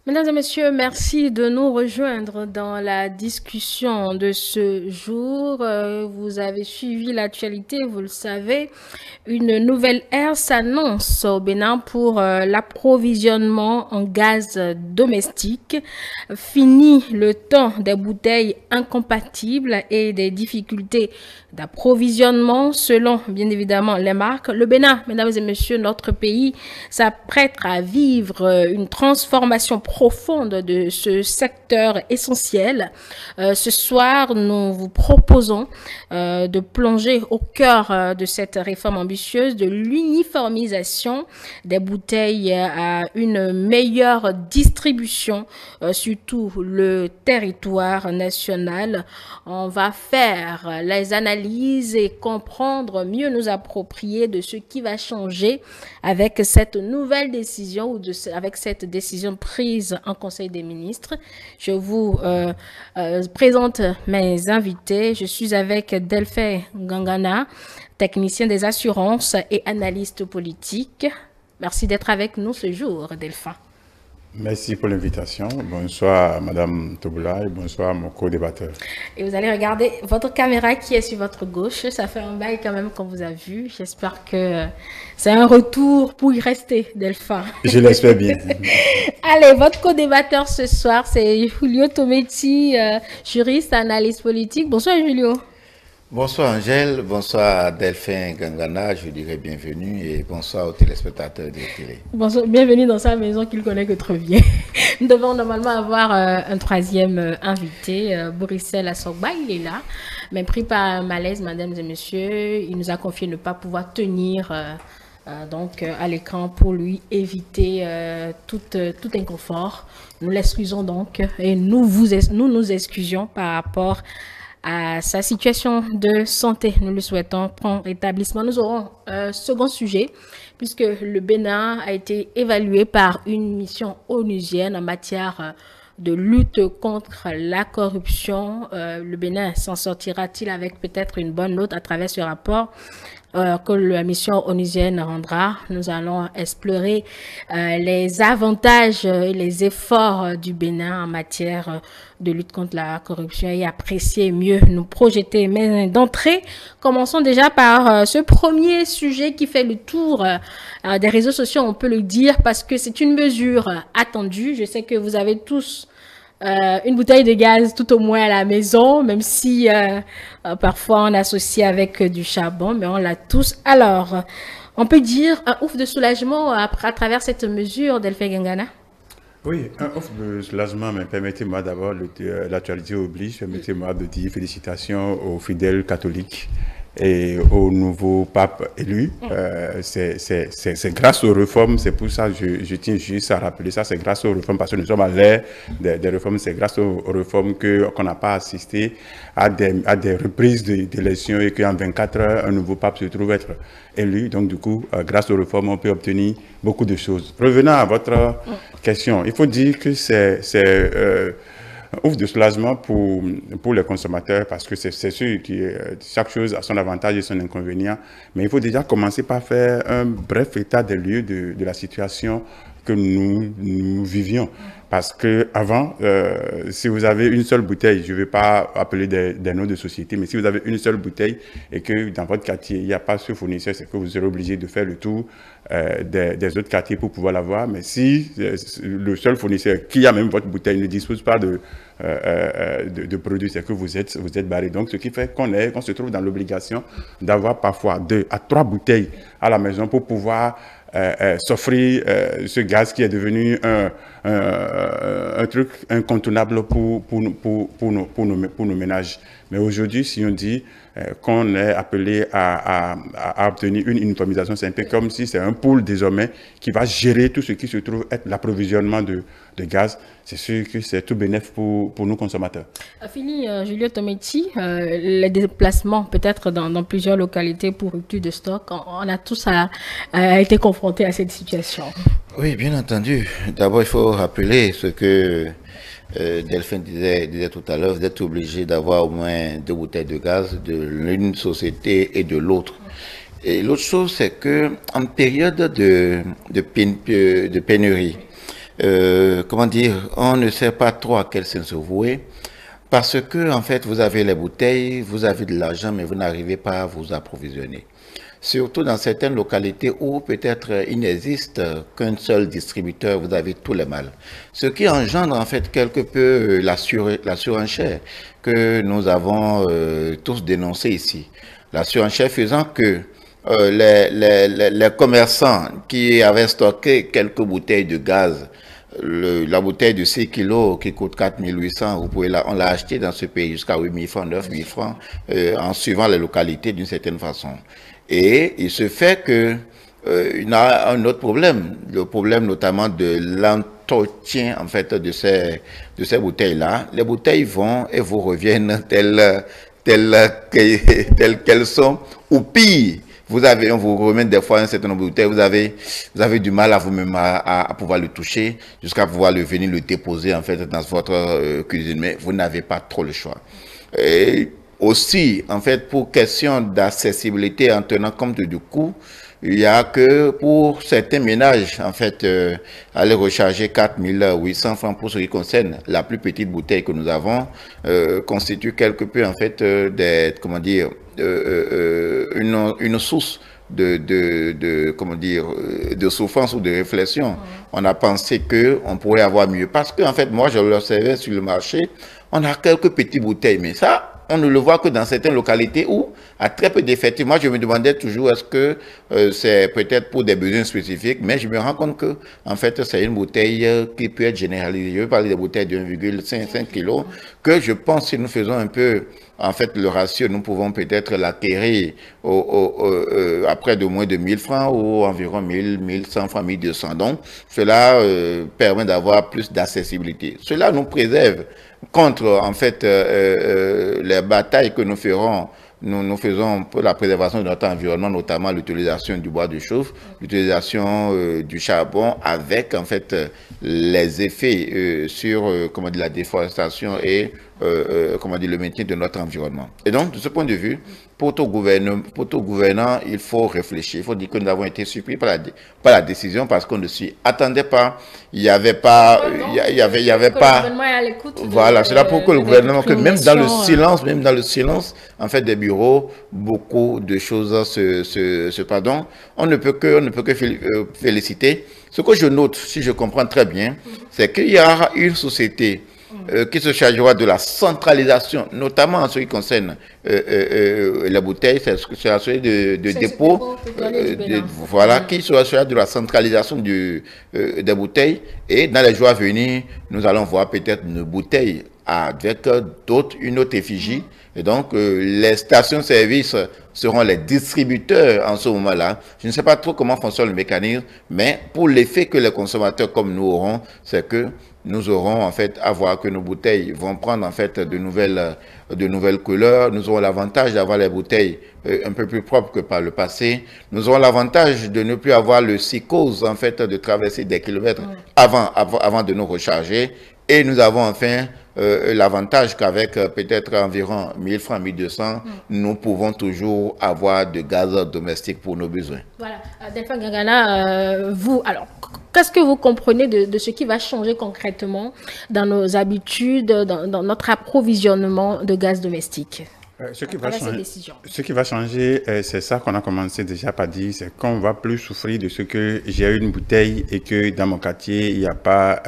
Mesdames et messieurs, merci de nous rejoindre dans la discussion de ce jour. Vous avez suivi l'actualité, vous le savez. Une nouvelle ère s'annonce au Bénin pour l'approvisionnement en gaz domestique. Fini le temps des bouteilles incompatibles et des difficultés d'approvisionnement selon bien évidemment les marques. Le Bénin, mesdames et messieurs, notre pays s'apprête à vivre une transformation profonde de ce secteur essentiel. Ce soir, nous vous proposons de plonger au cœur de cette réforme ambitieuse de l'uniformisation des bouteilles à une meilleure distribution sur tout le territoire national. On va faire les analyses et comprendre, mieux nous approprier de ce qui va changer avec cette nouvelle décision ou avec cette décision prise en Conseil des ministres. Je vous présente mes invités. Je suis avec Delphin Gangana, technicien des assurances et analyste politique. Merci d'être avec nous ce jour, Delphin. Merci pour l'invitation. Bonsoir Madame Toboula et bonsoir mon co-débatteur. Et vous allez regarder votre caméra qui est sur votre gauche. Ça fait un bail quand même qu'on vous a vu. J'espère que c'est un retour pour y rester, Delphin. Je l'espère bien. Allez, votre co-débatteur ce soir, c'est Julio Tometti, juriste, analyste politique. Bonsoir Julio. Bonsoir Angèle, bonsoir Delphin Gangana, je dirais bienvenue et bonsoir aux téléspectateurs de télé. Bonsoir, bienvenue dans sa maison qu'il connaît que trop bien. Nous devons normalement avoir un troisième invité, Borissel Assogba, il est là, mais pris par un malaise, mesdames et messieurs, il nous a confié ne pas pouvoir tenir donc à l'écran pour lui éviter tout inconfort. Nous l'excusons donc et nous nous excusions par rapport à sa situation de santé. Nous lui souhaitons prompt rétablissement. Nous aurons un second sujet, puisque le Bénin a été évalué par une mission onusienne en matière de lutte contre la corruption. Le Bénin s'en sortira-t-il avec peut-être une bonne note à travers ce rapport que la mission onusienne rendra? Nous allons explorer les avantages et les efforts du Bénin en matière de lutte contre la corruption et apprécier mieux, nous projeter. Mais d'entrée, commençons déjà par ce premier sujet qui fait le tour des réseaux sociaux, on peut le dire, parce que c'est une mesure attendue. Je sais que vous avez tous une bouteille de gaz tout au moins à la maison, même si parfois on associe avec du charbon, mais on l'a tous. Alors, on peut dire un ouf de soulagement à travers cette mesure, Delphin Gangana? Oui, un ouf de soulagement, mais permettez-moi d'abord, l'actualité oblige, permettez-moi de dire félicitations aux fidèles catholiques et au nouveau pape élu. C'est grâce aux réformes, c'est pour ça que je tiens juste à rappeler ça, c'est grâce aux réformes, parce que nous sommes à l'ère des réformes, c'est grâce aux réformes qu'on n'a pas assisté à des reprises d'élections et qu'en 24 heures, un nouveau pape se trouve être élu. Donc du coup, grâce aux réformes, on peut obtenir beaucoup de choses. Revenant à votre question, il faut dire que c'est un ouf de soulagement pour les consommateurs parce que c'est sûr que chaque chose a son avantage et son inconvénient. Mais il faut déjà commencer par faire un bref état des lieux de la situation que nous vivions. Parce qu'avant, si vous avez une seule bouteille, je ne vais pas appeler des noms de société, mais si vous avez une seule bouteille et que dans votre quartier, il n'y a pas ce fournisseur, c'est que vous serez obligé de faire le tour des autres quartiers pour pouvoir l'avoir. Mais si le seul fournisseur qui a même votre bouteille ne dispose pas de produits, c'est que vous êtes barré. Donc, ce qui fait qu'on se trouve dans l'obligation d'avoir parfois 2 à 3 bouteilles à la maison pour pouvoir s'offrir ce gaz qui est devenu un truc incontournable pour nos ménages. Mais aujourd'hui, si on dit qu'on est appelé à obtenir une uniformisation, c'est un peu comme si c'est un pool désormais qui va gérer tout ce qui se trouve être l'approvisionnement de gaz. C'est sûr que c'est tout bénéfice pour nous consommateurs. Fini, Julio Tometti, les déplacements peut-être dans plusieurs localités pour rupture de stock, on a tous été confrontés à cette situation. Oui, bien entendu. D'abord, il faut rappeler ce que Delphin disait tout à l'heure, vous êtes obligé d'avoir au moins 2 bouteilles de gaz de l'une société et de l'autre. Et l'autre chose, c'est que en période de pénurie, comment dire, on ne sait pas trop à quel sens se vouer. Parce que, en fait, vous avez les bouteilles, vous avez de l'argent, mais vous n'arrivez pas à vous approvisionner. Surtout dans certaines localités où peut-être il n'existe qu'un seul distributeur, vous avez tous les mal. Ce qui engendre en fait quelque peu la surenchère que nous avons tous dénoncé ici. La surenchère faisant que les commerçants qui avaient stocké quelques bouteilles de gaz, la bouteille de 6 kilos qui coûte 4800, on l'a acheté dans ce pays jusqu'à 8000 francs, 9000 francs, en suivant les localités d'une certaine façon. Et il se fait que il y a un autre problème, le problème notamment de l'entretien en fait de ces bouteilles-là. Les bouteilles vont et vous reviennent telles qu'elles sont, ou pire. On vous remet des fois un certain nombre de bouteilles, vous avez du mal à vous-même à pouvoir le toucher, jusqu'à pouvoir venir le déposer en fait dans votre cuisine, mais vous n'avez pas trop le choix. Et aussi, en fait, pour question d'accessibilité en tenant compte du coût, il y a que pour certains ménages, en fait, aller recharger 4800 francs pour ce qui concerne la plus petite bouteille que nous avons, constitue quelque peu, en fait, comment dire, une source comment dire, de souffrance ou de réflexion. On a pensé qu'on pourrait avoir mieux. Parce que, en fait, moi, je l'observais sur le marché, on a quelques petites bouteilles, mais ça, on ne le voit que dans certaines localités où, à très peu d'effectifs, moi je me demandais toujours est-ce que c'est peut-être pour des besoins spécifiques, mais je me rends compte que, en fait, c'est une bouteille qui peut être généralisée. Je veux parler des bouteilles de 1,5 kg, que je pense que si nous faisons un peu, en fait, le ratio, nous pouvons peut-être l'acquérir à près de moins de 1000 francs ou environ 1100 francs, 1200. Donc, cela permet d'avoir plus d'accessibilité. Cela nous préserve contre, en fait, les batailles que nous ferons. Nous faisons pour la préservation de notre environnement, notamment l'utilisation du bois de chauffe, l'utilisation du charbon avec, en fait, les effets sur comment dire, la déforestation et comment dire, le maintien de notre environnement. Et donc, de ce point de vue, pour tout gouvernant, il faut réfléchir. Il faut dire que nous avons été surpris par la décision parce qu'on ne s'y attendait pas. Il n'y avait pas, voilà, c'est là pour que le gouvernement, que même dans le silence, en fait, des bureaux, beaucoup de choses se pardonnent. On ne peut que féliciter. Ce que je note, si je comprends très bien, c'est qu'il y aura une société qui se chargera de la centralisation, notamment en ce qui concerne la bouteille, c'est la société de dépôt, voilà, qui sera chargée de la centralisation des bouteilles. Et dans les jours à venir, nous allons voir peut-être une bouteille avec une autre effigie. Et donc, les stations-service seront les distributeurs en ce moment-là. Je ne sais pas trop comment fonctionne le mécanisme, mais pour l'effet que les consommateurs comme nous aurons, c'est que nous aurons en fait à voir que nos bouteilles vont prendre en fait de nouvelles couleurs. Nous aurons l'avantage d'avoir les bouteilles un peu plus propres que par le passé. Nous aurons l'avantage de ne plus avoir le psychose en fait de traverser des kilomètres avant de nous recharger. Et nous avons enfin l'avantage qu'avec peut-être environ 1000 francs, 1200, nous pouvons toujours avoir de gaz domestique pour nos besoins. Voilà. Delphin Gangana, vous, alors, qu'est-ce que vous comprenez de ce qui va changer concrètement dans nos habitudes, dans notre approvisionnement de gaz domestique? Ce qui va changer, c'est ça qu'on a commencé déjà par dire, c'est qu'on ne va plus souffrir de ce que j'ai une bouteille et que dans mon quartier, il n'y a pas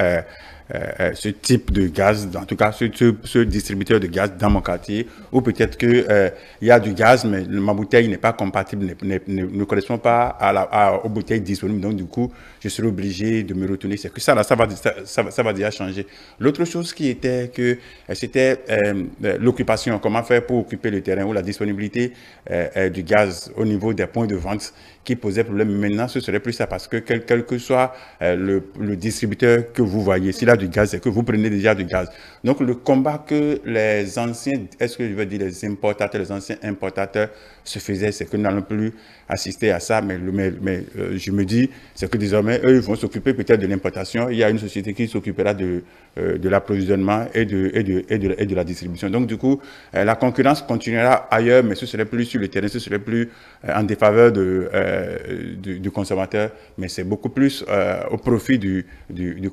ce type de gaz, en tout cas ce distributeur de gaz dans mon quartier, ou peut-être qu'il y a du gaz, mais ma bouteille n'est pas compatible, ne correspond pas aux bouteilles disponibles. Donc du coup, je serai obligé de me retourner. C'est que ça va déjà changer. L'autre chose qui était que c'était l'occupation, comment faire pour occuper le terrain ou la disponibilité du gaz au niveau des points de vente qui posait problème. Maintenant, ce serait plus ça parce que quel que soit le distributeur que vous voyez, s'il a du gaz, c'est que vous prenez déjà du gaz. Donc, le combat que les anciens, est-ce que je veux dire les importateurs, les anciens importateurs se faisaient, c'est que nous n'allons plus assister à ça, mais je me dis, c'est que désormais, eux, ils vont s'occuper peut-être de l'importation. Il y a une société qui s'occupera de l'approvisionnement et de la distribution. Donc, du coup, la concurrence continuera ailleurs, mais ce serait plus sur le terrain, ce serait plus en défaveur du consommateur, mais c'est beaucoup plus au profit du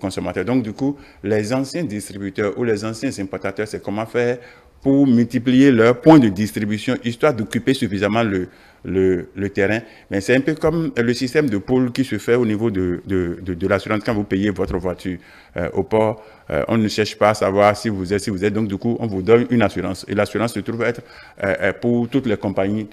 consommateur. Donc, du coup, les anciens distributeurs ou les anciens importateurs, c'est comment faire pour multiplier leurs points de distribution, histoire d'occuper suffisamment le terrain. Mais c'est un peu comme le système de pôle qui se fait au niveau de l'assurance. Quand vous payez votre voiture au port, on ne cherche pas à savoir si vous êtes. Donc, du coup, on vous donne une assurance. Et l'assurance se trouve être pour toutes les compagnies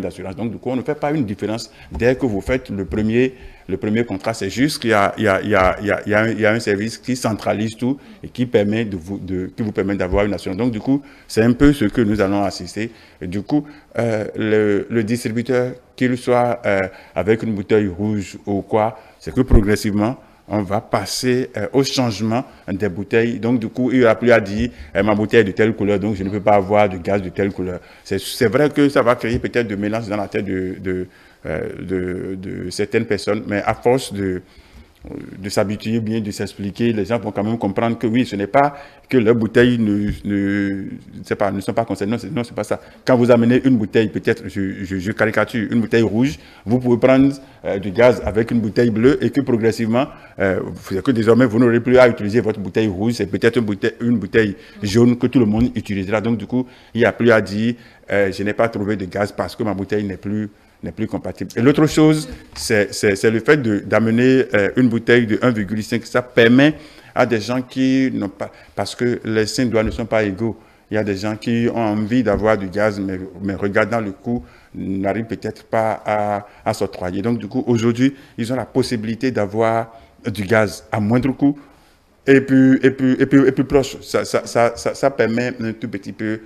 d'assurance. Donc, du coup, on ne fait pas une différence dès que vous faites le premier contrat. C'est juste qu'il y a un service qui centralise tout et qui vous permet d'avoir une assurance. Donc, du coup, c'est un peu ce que nous allons assister. Et du coup, le distributeur, qu'il soit avec une bouteille rouge ou quoi, c'est que progressivement, on va passer au changement des bouteilles. Donc, du coup, il n'y aura plus à dire ma bouteille est de telle couleur, donc je ne peux pas avoir de gaz de telle couleur. C'est vrai que ça va créer peut-être de mélange dans la tête de certaines personnes, mais à force de s'habituer bien, de s'expliquer, les gens vont quand même comprendre que oui, ce n'est pas que leurs bouteilles ne sont pas concernées. Non, c'est pas ça. Quand vous amenez une bouteille, peut-être, je caricature, une bouteille rouge, vous pouvez prendre du gaz avec une bouteille bleue et que progressivement, que désormais, vous n'aurez plus à utiliser votre bouteille rouge, c'est peut-être une bouteille jaune que tout le monde utilisera. Donc, du coup, il n'y a plus à dire, je n'ai pas trouvé de gaz parce que ma bouteille n'est plus compatible. Et l'autre chose, c'est le fait d'amener une bouteille de 1,5. Ça permet à des gens qui n'ont pas... Parce que les 5 doigts ne sont pas égaux. Il y a des gens qui ont envie d'avoir du gaz, mais regardant le coût, n'arrivent peut-être pas à s'octroyer. Donc, du coup, aujourd'hui, ils ont la possibilité d'avoir du gaz à moindre coût et plus proche. Ça permet un tout petit peu,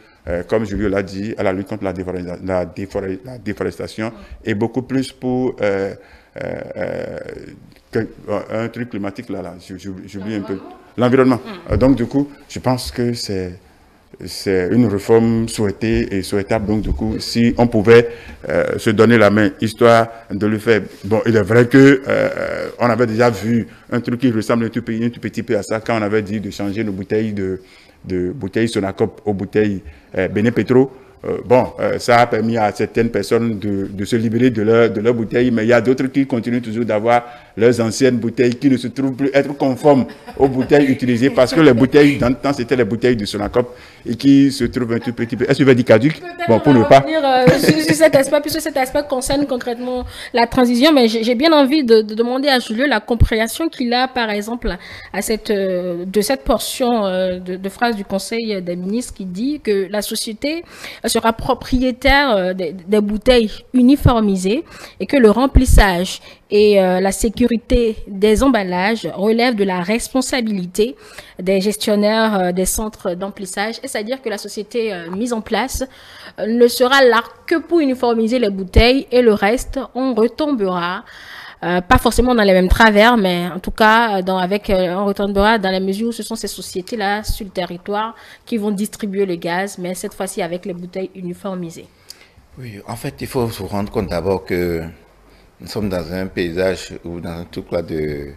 comme Julio l'a dit, à la lutte contre la déforestation et beaucoup plus pour un truc climatique, j'oublie un peu. L'environnement. Donc, du coup, je pense que c'est une réforme souhaitée et souhaitable. Donc, du coup, si on pouvait se donner la main, histoire de le faire. Bon, il est vrai que on avait déjà vu un truc qui ressemble un tout petit peu à ça quand on avait dit de changer nos bouteilles de bouteilles Sonacop aux bouteilles Benepetro. Ça a permis à certaines personnes de se libérer de leur bouteilles, mais il y a d'autres qui continuent toujours d'avoir leurs anciennes bouteilles qui ne se trouvent plus être conformes aux bouteilles utilisées parce que les bouteilles, dans le temps, c'était les bouteilles de Sonacop et qui se trouvent un tout petit peu. Est-ce que tu veux dire caduc? Bon, pour ne pas. Sur cet aspect, puisque cet aspect concerne concrètement la transition, mais j'ai bien envie de demander à Julio la compréhension qu'il a, par exemple, de cette portion de phrase du Conseil des ministres qui dit que la société sera propriétaire des bouteilles uniformisées et que le remplissage et la sécurité des emballages relèvent de la responsabilité des gestionnaires des centres d'emplissage. C'est-à-dire que la société mise en place ne sera là que pour uniformiser les bouteilles et le reste, on retombera. Pas forcément dans les mêmes travers, mais en tout cas, on retombera dans la mesure où ce sont ces sociétés-là sur le territoire qui vont distribuer le gaz, mais cette fois-ci avec les bouteilles uniformisées. Oui, en fait, il faut se rendre compte d'abord que nous sommes dans un paysage ou dans un truc là de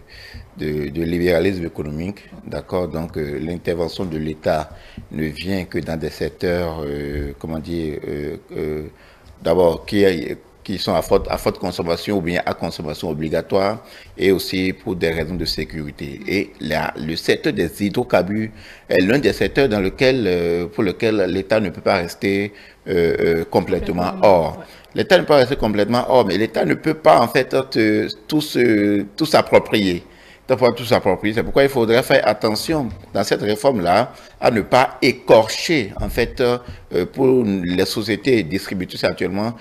libéralisme économique, d'accord. Donc l'intervention de l'État ne vient que dans des secteurs, d'abord qui sont à forte consommation ou bien à consommation obligatoire et aussi pour des raisons de sécurité. Et le secteur des hydrocarbures est l'un des secteurs pour lequel l'État ne peut pas rester complètement hors. L'État ne peut pas rester complètement hors, mais l'État ne peut pas en fait tout s'approprier. C'est pourquoi il faudrait faire attention dans cette réforme-là à ne pas écorcher, en fait, pour les sociétés distributrices actuellement,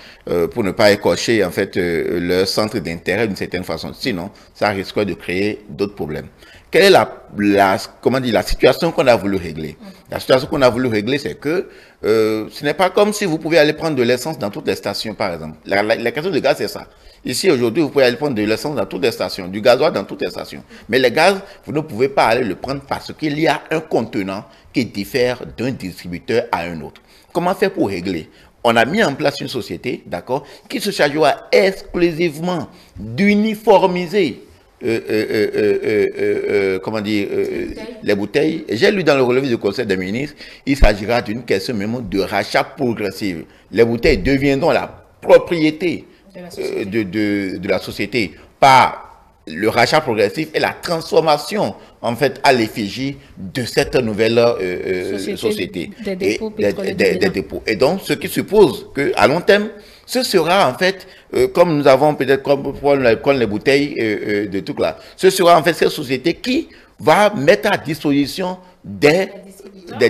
pour ne pas écorcher, en fait, leur centre d'intérêt d'une certaine façon. Sinon, ça risquerait de créer d'autres problèmes. Quelle est la situation qu'on a voulu régler? La situation qu'on a voulu régler, c'est que ce n'est pas comme si vous pouvez aller prendre de l'essence dans toutes les stations, par exemple. La question du gaz, c'est ça. Ici, aujourd'hui, vous pouvez aller prendre de l'essence dans toutes les stations, du gasoil dans toutes les stations. Mais le gaz, vous ne pouvez pas aller le prendre parce qu'il y a un contenant qui diffère d'un distributeur à un autre. Comment faire pour régler? On a mis en place une société, d'accord, qui se chargera exclusivement d'uniformiser les bouteilles. J'ai lu dans le relevé du Conseil des ministres, il s'agira d'une question même de rachat progressif. Les bouteilles deviendront la propriété de la société par le rachat progressif et la transformation en fait à l'effigie de cette nouvelle société des dépôts, des dépôts. Et donc, ce qui suppose qu'à long terme, ce sera en fait, comme nous avons peut-être comme les bouteilles de tout là, ce sera en fait cette société qui va mettre à disposition des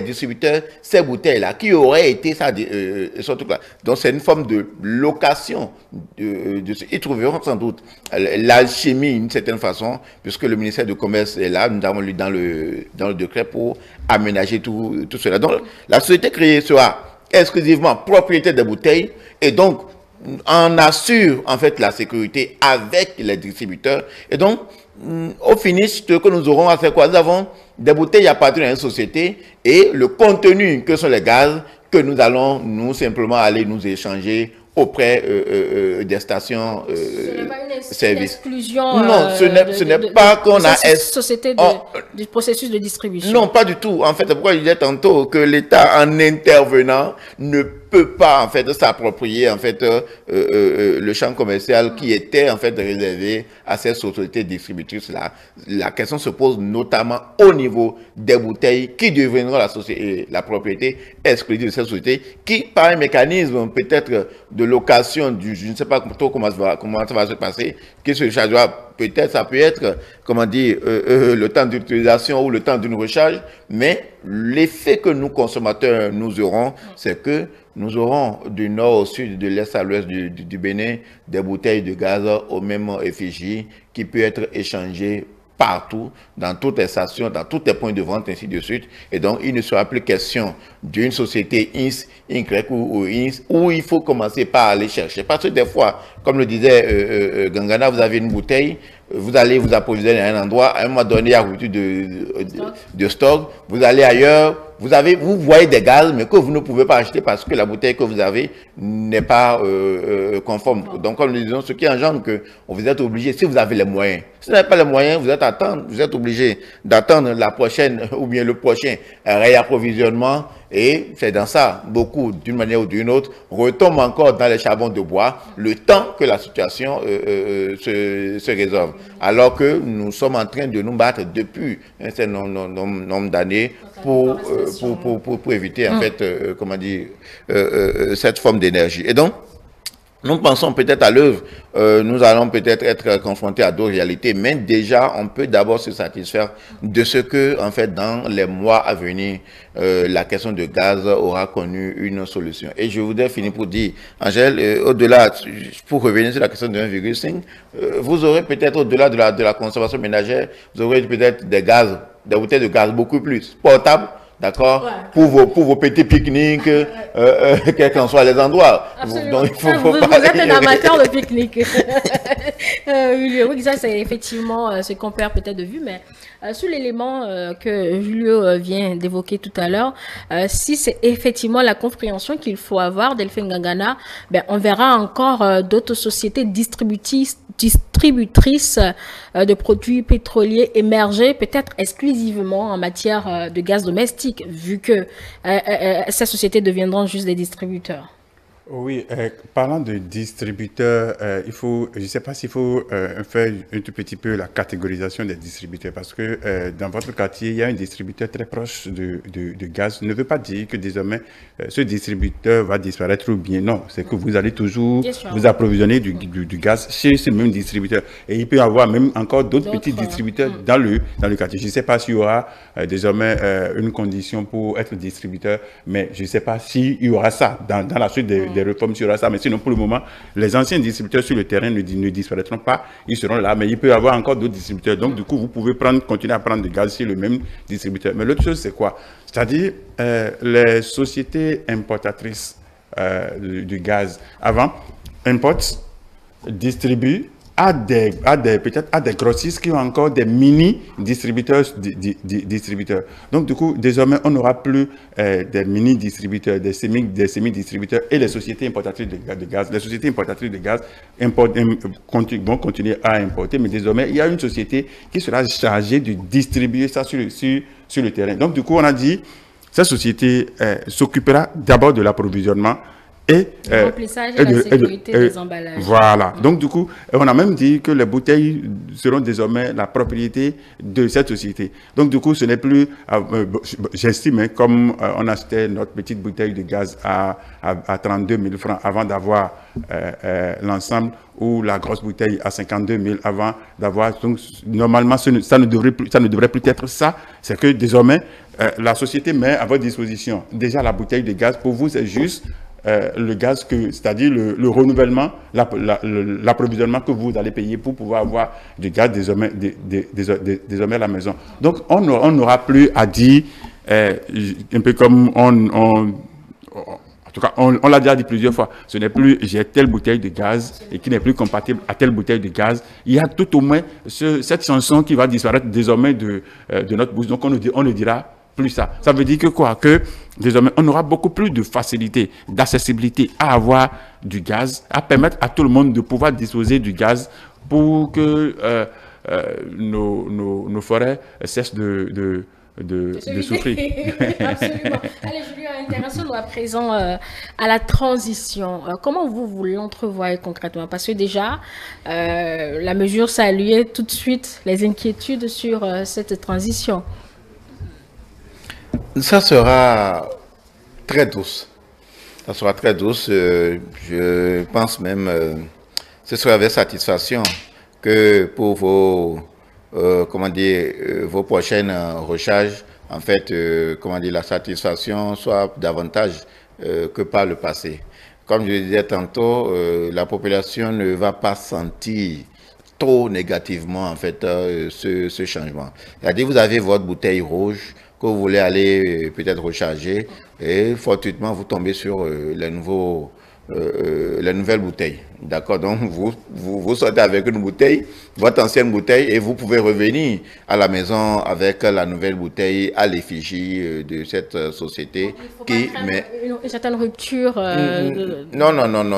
distributeurs ces bouteilles-là, qui auraient été ça, ce truc-là. Donc c'est une forme de location. Ils trouveront sans doute l'alchimie d'une certaine façon, puisque le ministère du Commerce est là, nous avons lu dans le décret pour aménager tout cela. Donc la société créée sera exclusivement propriété des bouteilles et donc on assure en fait la sécurité avec les distributeurs. Et donc au finish, ce que nous aurons à faire quoi? Nous avons des bouteilles appartenant à une société et le contenu que sont les gaz que nous allons nous simplement aller nous échanger auprès des stations services. Non, ce n'est pas qu'on a société du processus de distribution. Non, pas du tout. En fait, c'est pourquoi je disais tantôt que l'État, en intervenant, ne peut pas en fait s'approprier en fait le champ commercial qui était en fait réservé à ces sociétés distributrices là. La question se pose notamment au niveau des bouteilles qui deviendront la propriété exclusive de ces sociétés qui, par un mécanisme peut-être de location je ne sais pas trop comment ça va se passer, qui se chargera. Peut-être ça peut être, comment dire, le temps d'utilisation ou le temps d'une recharge, mais l'effet que nous, consommateurs, nous aurons, c'est que nous aurons du nord au sud, de l'est à l'ouest du Bénin, des bouteilles de gaz au même effigie qui peut être échangées partout, dans toutes les stations, dans tous les points de vente, ainsi de suite. Et donc, il ne sera plus question d'une société INS, INCREC ou INS, où il faut commencer par aller chercher. Parce que des fois, comme le disait Gangana, vous avez une bouteille, vous allez vous approvisionner à un endroit, à un moment donné, il y a rupture de stock, vous allez ailleurs, vous voyez des gaz, mais que vous ne pouvez pas acheter parce que la bouteille que vous avez n'est pas conforme. Donc, comme nous disons, ce qui engendre que vous êtes obligé, si vous avez les moyens. Si vous n'avez pas les moyens, vous êtes obligé d'attendre la prochaine ou bien le prochain réapprovisionnement. Et c'est dans ça, beaucoup, d'une manière ou d'une autre, retombent encore dans les charbons de bois, le temps que la situation se résolve. Alors que nous sommes en train de nous battre depuis un certain nombre d'années pour éviter, en fait, comment dire, cette forme d'énergie. Et donc, nous pensons peut-être à l'œuvre, nous allons peut-être être confrontés à d'autres réalités, mais déjà, on peut d'abord se satisfaire de ce que, en fait, dans les mois à venir, la question de gaz aura connu une solution. Et je voudrais finir pour dire, Angèle, au-delà, pour revenir sur la question de 1,5, vous aurez peut-être, au-delà de la consommation ménagère, vous aurez peut-être des bouteilles de gaz beaucoup plus portables, d'accord, ouais. pour vos petits pique-niques, quels qu'en soient les endroits. Donc, vous êtes un amateur de pique-nique. Oui, ça c'est effectivement ce qu'on perd peut-être de vue, mais sur l'élément que Julio vient d'évoquer tout à l'heure, si c'est effectivement la compréhension qu'il faut avoir, Delphine Gangana, ben, on verra encore d'autres sociétés distributrices de produits pétroliers émerger, peut-être exclusivement en matière de gaz domestique, vu que ces sociétés deviendront juste des distributeurs. Oui, parlant de distributeurs, je ne sais pas s'il faut faire un tout petit peu la catégorisation des distributeurs parce que dans votre quartier, il y a un distributeur très proche de gaz. Ne veut pas dire que désormais ce distributeur va disparaître ou bien non. C'est que vous allez toujours vous approvisionner du gaz chez ce même distributeur. Et il peut y avoir même encore d'autres petits distributeurs dans le quartier. Je ne sais pas s'il y aura désormais une condition pour être distributeur, mais je ne sais pas s'il y aura ça dans la suite des réformes sur ça, mais sinon pour le moment, les anciens distributeurs sur le terrain ne disparaîtront pas, ils seront là, mais il peut y avoir encore d'autres distributeurs. Donc du coup, vous pouvez continuer à prendre du gaz chez le même distributeur. Mais l'autre chose, c'est quoi? C'est-à-dire les sociétés importatrices du gaz, avant, importent, distribuent, peut-être à des grossistes qui ont encore des mini-distributeurs. Donc, du coup, désormais, on n'aura plus des mini-distributeurs, des semi-distributeurs et les sociétés importatrices de gaz. Les sociétés importatrices de gaz vont continuer à importer, mais désormais, il y a une société qui sera chargée de distribuer ça sur le terrain. Donc, du coup, on a dit, cette société s'occupera d'abord de l'approvisionnement et le remplissage et la sécurité des emballages. Voilà. Donc, du coup, on a même dit que les bouteilles seront désormais la propriété de cette société. Donc, du coup, ce n'est plus, j'estime, comme on achetait notre petite bouteille de gaz à 32 000 francs avant d'avoir l'ensemble, ou la grosse bouteille à 52 000 avant d'avoir. Donc, normalement, ça ne devrait plus être ça. C'est que désormais, la société met à votre disposition déjà la bouteille de gaz. Pour vous, c'est juste le gaz, c'est-à-dire le renouvellement, l'approvisionnement que vous allez payer pour pouvoir avoir du gaz désormais à la maison. Donc, on n'aura plus à dire, un peu comme en tout cas, on l'a déjà dit plusieurs fois, ce n'est plus j'ai telle bouteille de gaz et qui n'est plus compatible à telle bouteille de gaz. Il y a tout au moins cette chanson qui va disparaître désormais de notre bouche. Donc, on ne dira plus ça. Ça veut dire que quoi? Que désormais, on aura beaucoup plus de facilité, d'accessibilité à avoir du gaz, à permettre à tout le monde de pouvoir disposer du gaz pour que nos forêts cessent de souffrir. Absolument. Allez, Julien, intéressons-nous à présent à la transition. Comment vous l'entrevoyez concrètement? Parce que déjà, la mesure saluait tout de suite les inquiétudes sur cette transition. Ça sera très douce. Ça sera très douce. Je pense même, ce sera avec satisfaction que pour vos prochaines recharges, en fait, la satisfaction soit davantage que par le passé. Comme je le disais tantôt, la population ne va pas sentir trop négativement, en fait, ce changement. C'est-à-dire, vous avez votre bouteille rouge que vous voulez aller peut-être recharger et fortuitement, vous tombez sur les nouvelles bouteilles. D'accord? Donc, vous sortez avec une bouteille, votre ancienne bouteille, et vous pouvez revenir à la maison avec la nouvelle bouteille à l'effigie de cette société. Une certaine rupture Non,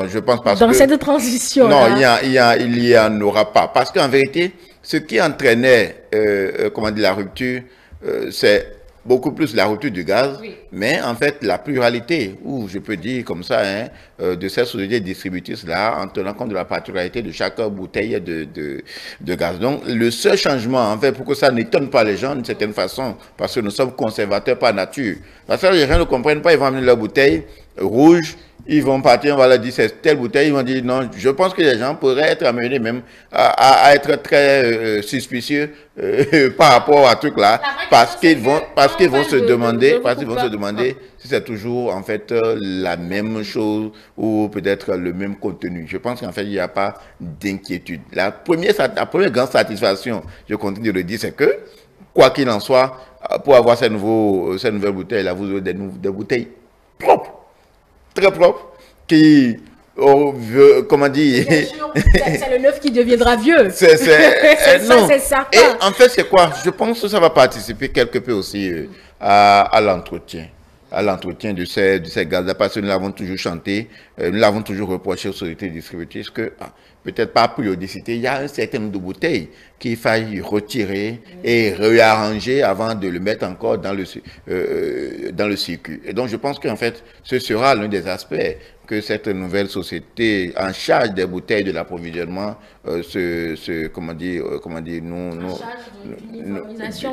je pense pas. Dans cette transition. Non, il y en aura pas. Parce qu'en vérité, ce qui entraînait la rupture, c'est beaucoup plus la rupture du gaz, oui. Mais en fait, la pluralité, ou je peux dire comme ça, de ces sociétés distributrices-là, en tenant compte de la particularité de chaque bouteille de gaz. Donc, le seul changement, en fait, pour que ça n'étonne pas les gens d'une certaine façon, parce que nous sommes conservateurs par nature. Parce que les gens ne comprennent pas, ils vont amener leur bouteille rouge, ils vont partir, on va leur dire c'est telle bouteille, ils vont dire non. Je pense que les gens pourraient être amenés même à être très suspicieux par rapport à ce truc-là, parce qu'ils vont se demander si c'est toujours en fait la même chose ou peut-être le même contenu. Je pense qu'en fait il n'y a pas d'inquiétude. La première grande satisfaction, je continue de le dire, c'est que quoi qu'il en soit, pour avoir ces nouvelles bouteilles là, vous aurez des bouteilles propres. Très propre, qui, comment dire... C'est le neuf qui deviendra vieux. C'est certain. Et en fait, c'est quoi? Je pense que ça va participer quelque peu aussi à l'entretien. À l'entretien de ces gaz-là, parce que nous l'avons toujours chanté, nous l'avons toujours reproché aux sociétés distributrices que, peut-être par periodicité, il y a un certain nombre de bouteilles qu'il faille retirer et réarranger avant de le mettre encore dans le circuit. Et donc, je pense qu'en fait, ce sera l'un des aspects que cette nouvelle société en charge des bouteilles de l'approvisionnement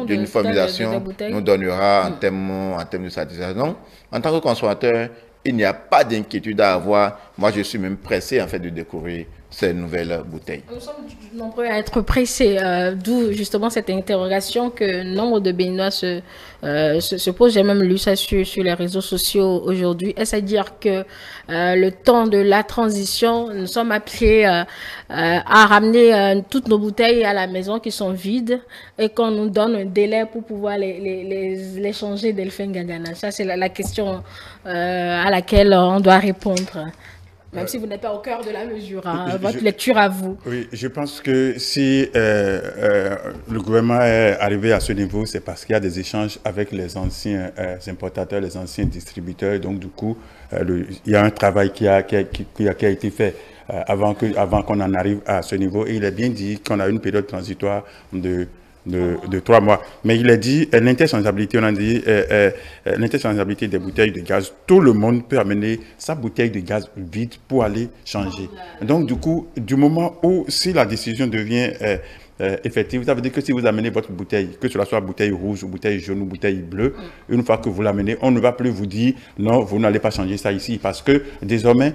d'uniformisation nous donnera en termes de satisfaction. Donc, en tant que consommateur, il n'y a pas d'inquiétude à avoir. Moi, je suis même pressé en fait de découvrir ces nouvelles bouteilles. Nous sommes nombreux à être pressés, d'où justement cette interrogation que nombre de Béninois se posent. J'ai même lu ça sur les réseaux sociaux aujourd'hui. Est-ce à dire que le temps de la transition, nous sommes appelés à ramener toutes nos bouteilles à la maison qui sont vides et qu'on nous donne un délai pour pouvoir les changer, Delphine Gagana? Ça, c'est la question à laquelle on doit répondre. Même si vous n'êtes pas au cœur de la mesure, votre lecture à vous. Oui, je pense que si le gouvernement est arrivé à ce niveau, c'est parce qu'il y a des échanges avec les anciens importateurs, les anciens distributeurs. Donc, du coup, il y a un travail qui a été fait avant qu'on en arrive à ce niveau. Et il est bien dit qu'on a une période transitoire de 3 mois. Mais il est dit, l'interchangeabilité, on a dit, l'interchangeabilité des bouteilles de gaz, tout le monde peut amener sa bouteille de gaz vide pour aller changer. Donc, du coup, du moment où, si la décision devient effective, ça veut dire que si vous amenez votre bouteille, que ce soit bouteille rouge, ou bouteille jaune, ou bouteille bleue, une fois que vous l'amenez, on ne va plus vous dire, non, vous n'allez pas changer ça ici, parce que désormais,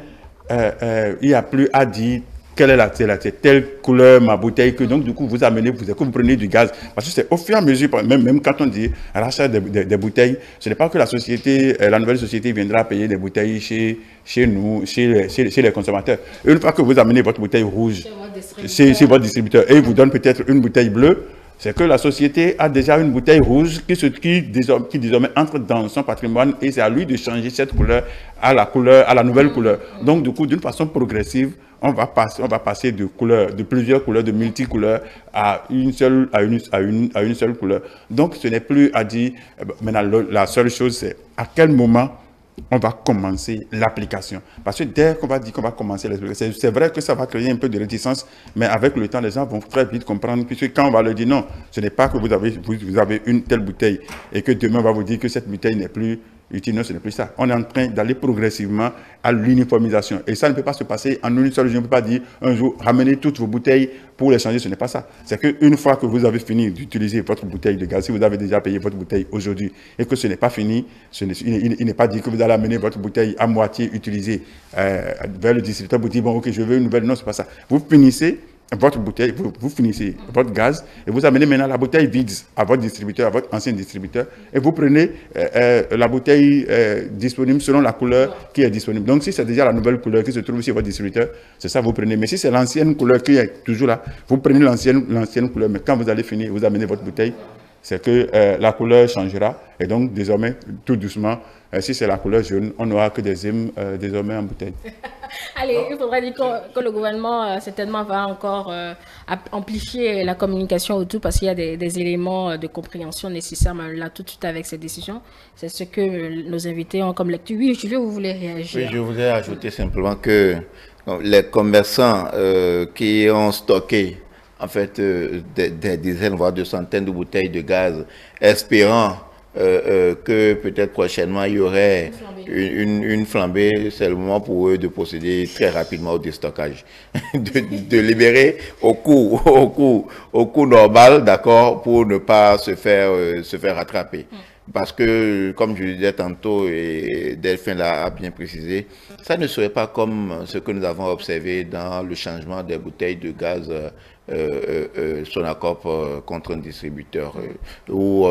il n'y a plus à dire quelle est telle couleur ma bouteille, que donc du coup vous amenez, vous prenez du gaz. Parce que c'est au fur et à mesure, même quand on dit rachat des bouteilles, ce n'est pas que la société, la nouvelle société viendra payer des bouteilles chez nous, chez les consommateurs. Une fois que vous amenez votre bouteille rouge chez votre distributeur et il vous donne peut-être une bouteille bleue, c'est que la société a déjà une bouteille rouge qui désormais entre dans son patrimoine et c'est à lui de changer cette couleur à la nouvelle couleur. Donc du coup, d'une façon progressive, on va passer de plusieurs couleurs, de multicouleurs à une seule couleur. Donc ce n'est plus à dire, maintenant la seule chose c'est à quel moment on va commencer l'application. Parce que dès qu'on va dire qu'on va commencer l'application, c'est vrai que ça va créer un peu de réticence, mais avec le temps, les gens vont très vite comprendre, puisque quand on va leur dire non, ce n'est pas que vous avez une telle bouteille et que demain on va vous dire que cette bouteille n'est plus utile, non, ce n'est plus ça. On est en train d'aller progressivement à l'uniformisation. Et ça ne peut pas se passer en une seule journée. On ne peut pas dire un jour, ramenez toutes vos bouteilles pour les changer. Ce n'est pas ça. C'est qu'une fois que vous avez fini d'utiliser votre bouteille de gaz, si vous avez déjà payé votre bouteille aujourd'hui et que ce n'est pas fini, il n'est pas dit que vous allez amener votre bouteille à moitié utilisée vers le distributeur pour dire, bon, ok, je veux une nouvelle. Non, ce n'est pas ça. Vous finissez votre bouteille, vous finissez votre gaz et vous amenez maintenant la bouteille vide à votre distributeur, à votre ancien distributeur et vous prenez la bouteille disponible selon la couleur qui est disponible. Donc si c'est déjà la nouvelle couleur qui se trouve chez votre distributeur, c'est ça vous prenez. Mais si c'est l'ancienne couleur qui est toujours là, vous prenez l'ancienne couleur. Mais quand vous allez finir, vous amenez votre bouteille, c'est que la couleur changera et donc désormais, tout doucement, si c'est la couleur jaune, on n'aura que des hymnes désormais en bouteille. Allez, il faudra dire que le gouvernement certainement va encore amplifier la communication autour parce qu'il y a des éléments de compréhension nécessaires là tout de suite avec ces décisions. C'est ce que nos invités ont comme lecture. Oui, Julio, vous voulez réagir? Oui, je voudrais ajouter simplement que les commerçants qui ont stocké en fait des dizaines, voire de centaines de bouteilles de gaz, espérant que peut-être prochainement il y aurait une flambée, c'est le moment pour eux de procéder très rapidement au déstockage, de libérer au coût normal, d'accord, pour ne pas se faire rattraper. Parce que, comme je le disais tantôt, et Delphine l'a bien précisé, ça ne serait pas comme ce que nous avons observé dans le changement des bouteilles de gaz Sonacop contre un distributeur, où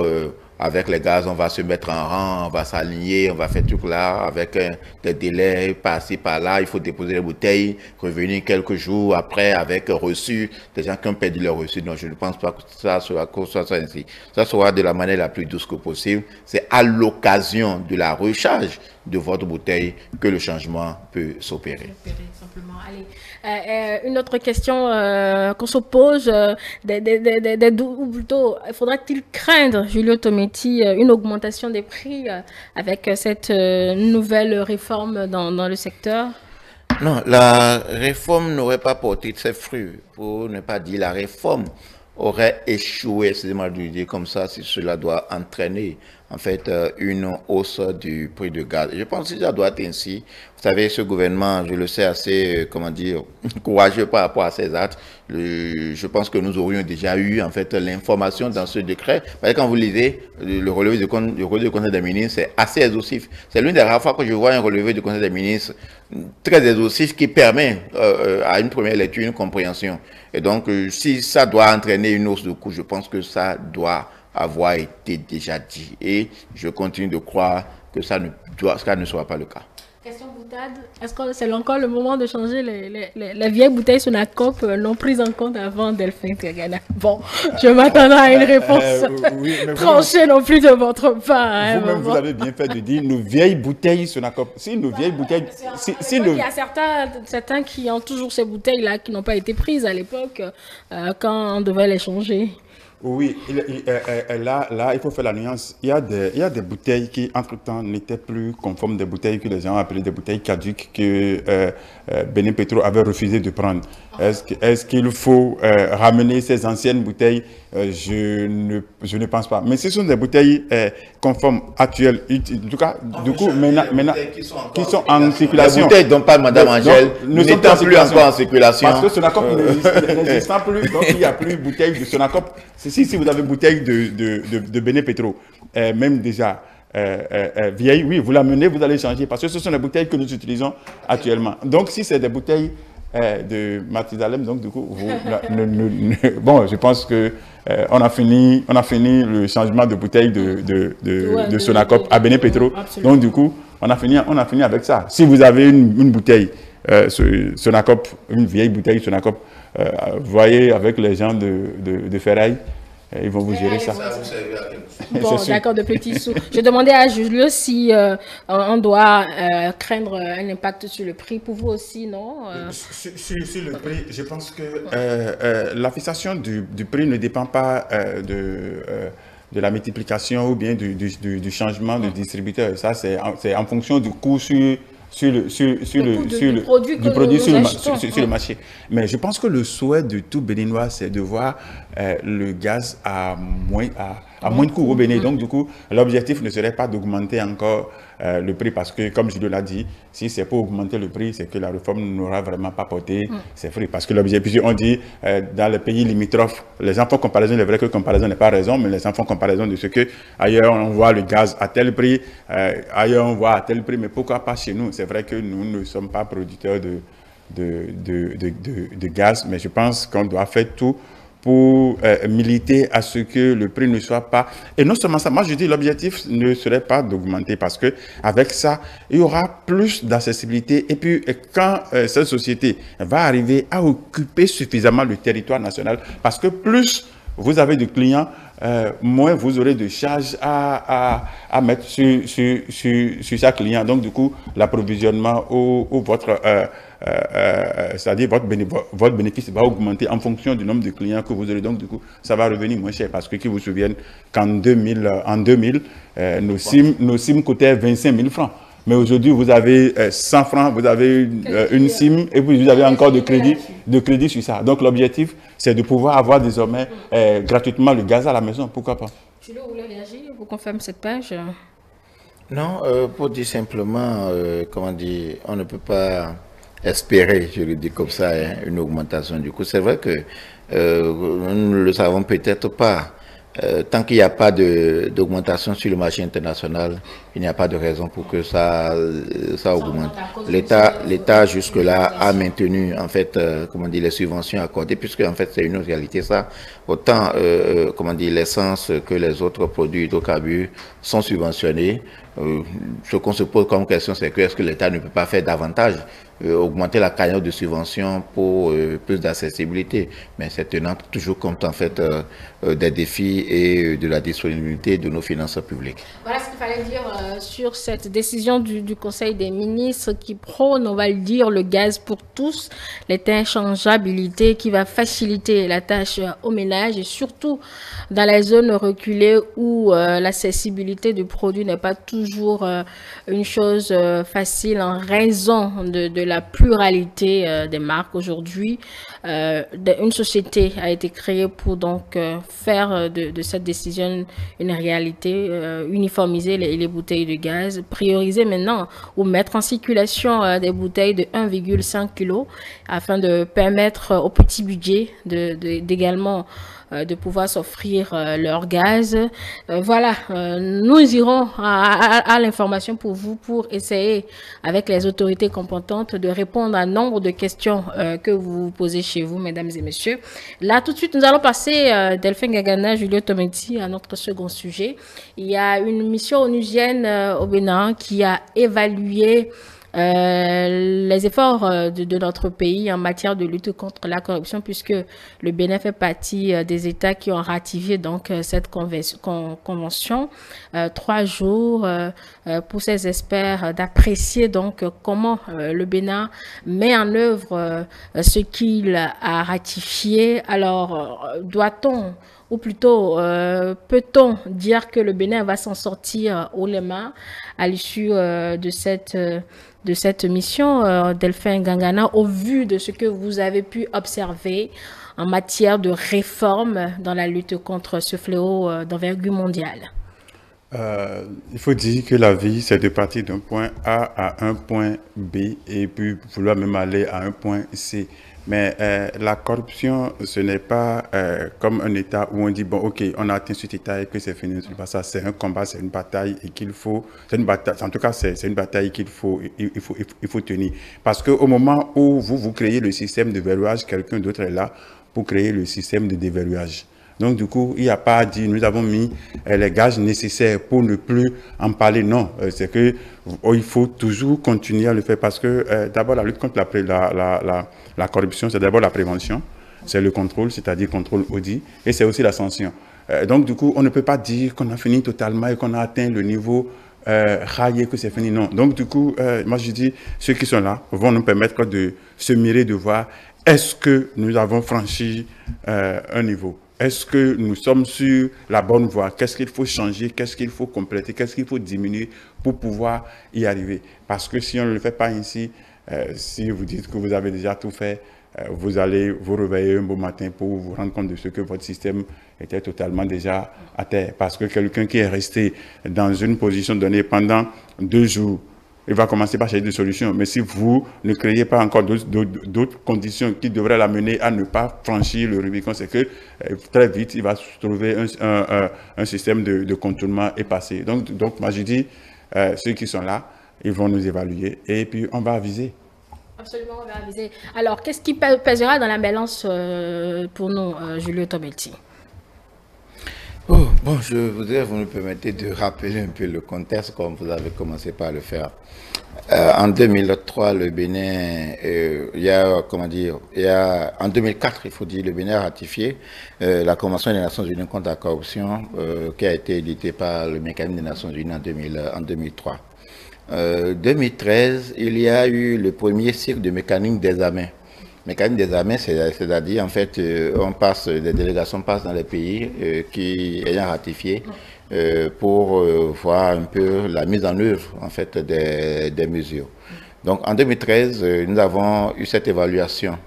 avec les gaz, on va se mettre en rang, on va s'aligner, on va faire tout là, avec des délais par-ci, par-là, il faut déposer les bouteilles, revenir quelques jours après avec reçu, des gens qui ont perdu leur reçu. Non, je ne pense pas que ça soit ainsi. Ça sera de la manière la plus douce que possible. C'est à l'occasion de la recharge de votre bouteille que le changement peut s'opérer. Une autre question qu'on se pose, ou plutôt, faudra-t-il craindre, Julio Tometti, une augmentation des prix avec cette nouvelle réforme dans le secteur? Non, la réforme n'aurait pas porté de ses fruits, pour ne pas dire la réforme aurait échoué, excusez-moi de le dire comme ça, si cela doit entraîner en fait, une hausse du prix du gaz. Je pense que ça doit être ainsi. Vous savez, ce gouvernement, je le sais, assez, comment dire, courageux par rapport à ses actes. Je pense que nous aurions déjà eu, en fait, l'information dans ce décret. Parce que quand vous lisez le relevé du Conseil des ministres, c'est assez exhaustif. C'est l'une des rares fois que je vois un relevé du Conseil des ministres très exhaustif qui permet à une première lecture une compréhension. Et donc, si ça doit entraîner une hausse de coût, je pense que ça doit avoir été déjà dit. Et je continue de croire que ça ne sera pas le cas. Question boutade, est-ce que c'est encore le moment de changer les vieilles bouteilles Sonacop non prises en compte avant Delphin Tirgana? Bon, je m'attendais à une réponse tranchée non plus de votre part. Hein, vous-même, vous avez bien fait de dire nos vieilles bouteilles Sonacop. Si nos vieilles bouteilles... Il y a certains qui ont toujours ces bouteilles-là qui n'ont pas été prises à l'époque quand on devait les changer. Oui, là, il faut faire la nuance. Il y a des bouteilles qui, entre-temps, n'étaient plus conformes des bouteilles que les gens appelaient des bouteilles caduques que Benin Petro avait refusé de prendre. Est-ce qu'il faut ramener ces anciennes bouteilles? Je ne pense pas. Mais ce sont des bouteilles conformes, actuelles. En tout cas, du coup, maintenant qui sont en circulation. Les bouteilles dont parle Mme Angèle n'étant plus encore en circulation. Parce que Sonacop n'existant plus, donc il n'y a plus de bouteilles de Sonacop. Si vous avez une bouteille de Benin Petro, même déjà vieille, oui, vous l'amenez, vous allez changer, parce que ce sont les bouteilles que nous utilisons actuellement. Donc, si c'est des bouteilles de Mathusalem, donc du coup, bon, je pense que on a fini le changement de bouteille de Sonacop à Benin Petro. Donc, du coup, on a fini avec ça. Si vous avez une bouteille Sonacop, une vieille bouteille Sonacop, voyez avec les gens de Ferraille, ils vont vous gérer ça. Bon, d'accord, de petits sous. Je demandais à Julius si on doit craindre un impact sur le prix. Pour vous aussi, non? Sur le prix, je pense que la fixation du prix ne dépend pas de la multiplication ou bien du changement de distributeur. Ça, c'est en fonction du coût sur le produit sur le marché. Mais je pense que le souhait de tout Béninois, c'est de voir le gaz à moins de coût au Bénin. Donc, du coup, l'objectif ne serait pas d'augmenter encore le prix parce que, comme je l'ai dit, si c'est pour augmenter le prix, c'est que la réforme n'aura vraiment pas porté ses fruits. Parce que l'objectif, on dit, dans les pays limitrophes, les gens font comparaison, il est vrai que comparaison n'est pas raison, mais les gens font comparaison de ce que ailleurs on voit le gaz à tel prix, ailleurs on voit à tel prix, mais pourquoi pas chez nous? C'est vrai que nous ne sommes pas producteurs de gaz, mais je pense qu'on doit faire tout pour militer à ce que le prix ne soit pas... Et non seulement ça, moi je dis l'objectif ne serait pas d'augmenter parce que avec ça, il y aura plus d'accessibilité. Et puis quand cette société va arriver à occuper suffisamment le territoire national, parce que plus vous avez de clients, moins vous aurez de charges à mettre sur chaque client. Donc du coup, l'approvisionnement ou votre... c'est-à-dire votre bénéfice va augmenter en fonction du nombre de clients que vous aurez. Donc, du coup, ça va revenir moins cher. Parce que, qui vous souviennent qu'en 2000, nos SIM coûtaient 25 000 francs. Mais aujourd'hui, vous avez 100 francs, vous avez une SIM et puis vous avez encore de crédit sur ça. Donc, l'objectif, c'est de pouvoir avoir désormais gratuitement le gaz à la maison. Pourquoi pas? Jules, vous voulez réagir? Vous confirmez cette page? Non, pour dire simplement, comment dire, on ne peut pas espérer, je le dis comme ça, hein, une augmentation du coût. C'est vrai que nous ne le savons peut-être pas. Tant qu'il n'y a pas d'augmentation sur le marché international, il n'y a pas de raison pour que ça augmente. L'État jusque-là a maintenu en fait, comment dire, les subventions accordées, puisque en fait c'est une réalité ça. Autant, comment dire, l'essence que les autres produits hydrocarbures sont subventionnés. Ce qu'on se pose comme question, c'est que est-ce que l'État ne peut pas faire davantage, augmenter la cagnotte de subventions pour plus d'accessibilité, mais c'est tenant toujours compte en fait des défis et de la disponibilité de nos finances publiques. Voilà ce qu'il fallait dire sur cette décision du Conseil des ministres qui prône, on va le dire, le gaz pour tous, l'interchangeabilité qui va faciliter la tâche aux ménages et surtout dans les zones reculées où l'accessibilité du produit n'est pas toujours une chose facile en raison de la pluralité des marques. Aujourd'hui, une société a été créée pour donc faire de cette décision une réalité, uniformiser les bouteilles de gaz, prioriser maintenant ou mettre en circulation des bouteilles de 1,5 kg afin de permettre au petit budget d'également de pouvoir s'offrir leur gaz. Voilà, nous irons à l'information pour vous pour essayer avec les autorités compétentes de répondre à nombre de questions que vous vous posez chez vous, mesdames et messieurs. Là, tout de suite, nous allons passer, Delphine Gagana, Julio Tometti, à notre second sujet. Il y a une mission onusienne au Bénin qui a évalué les efforts de notre pays en matière de lutte contre la corruption, puisque le Bénin fait partie des États qui ont ratifié donc cette convention. 3 jours pour ces experts d'apprécier donc comment le Bénin met en œuvre ce qu'il a ratifié. Alors, doit-on ou plutôt peut-on dire que le Bénin va s'en sortir haut les mains à l'issue de cette mission, Delphine Gagana, au vu de ce que vous avez pu observer en matière de réforme dans la lutte contre ce fléau d'envergure mondiale? Il faut dire que la vie, c'est de partir d'un point A à un point B et puis vouloir même aller à un point C. Mais la corruption, ce n'est pas comme un État où on dit, bon, ok, on a atteint cet État et que c'est fini. C'est pas ça, c'est un combat, c'est une bataille et qu'il faut, c'est une bataille, en tout cas, c'est une bataille qu'il faut, il faut tenir. Parce qu'au moment où vous créez le système de verrouillage, quelqu'un d'autre est là pour créer le système de déverrouillage. Donc, du coup, il n'y a pas à dire, nous avons mis les gages nécessaires pour ne plus en parler. Non, c'est que il faut toujours continuer à le faire parce que d'abord, la lutte contre la corruption, c'est d'abord la prévention, c'est le contrôle, c'est-à-dire contrôle audit, et c'est aussi la sanction. Donc, du coup, on ne peut pas dire qu'on a fini totalement et qu'on a atteint le niveau raillé, que c'est fini. Non. Donc, du coup, moi, je dis, ceux qui sont là vont nous permettre de se mirer, de voir est-ce que nous avons franchi un niveau. Est-ce que nous sommes sur la bonne voie? Qu'est-ce qu'il faut changer? Qu'est-ce qu'il faut compléter? Qu'est-ce qu'il faut diminuer pour pouvoir y arriver? Parce que si on ne le fait pas ainsi, si vous dites que vous avez déjà tout fait, vous allez vous réveiller un beau matin pour vous rendre compte de ce que votre système était totalement déjà à terre. Parce que quelqu'un qui est resté dans une position donnée pendant 2 jours, il va commencer par chercher des solutions. Mais si vous ne créez pas encore d'autres conditions qui devraient l'amener à ne pas franchir le Rubicon, c'est que très vite, il va trouver un système de contournement et passer. Donc, moi, je dis, ceux qui sont là, ils vont nous évaluer et puis on va aviser. Absolument, on va aviser. Alors, qu'est-ce qui pèsera dans la balance pour nous, Julio Tometti? Oh, bon, je voudrais, vous me permettez de rappeler un peu le contexte comme vous avez commencé par le faire. En 2003, le Bénin, en 2004, il faut dire, le Bénin a ratifié la Convention des Nations Unies contre la corruption qui a été éditée par le mécanisme des Nations Unies en 2003. 2013, il y a eu le premier cycle de mécanisme d'examen. Mécanisme d'examen, c'est-à-dire en fait, les délégations passent dans les pays qui ayant ratifié pour voir un peu la mise en œuvre en fait des mesures. Donc en 2013, nous avons eu cette évaluation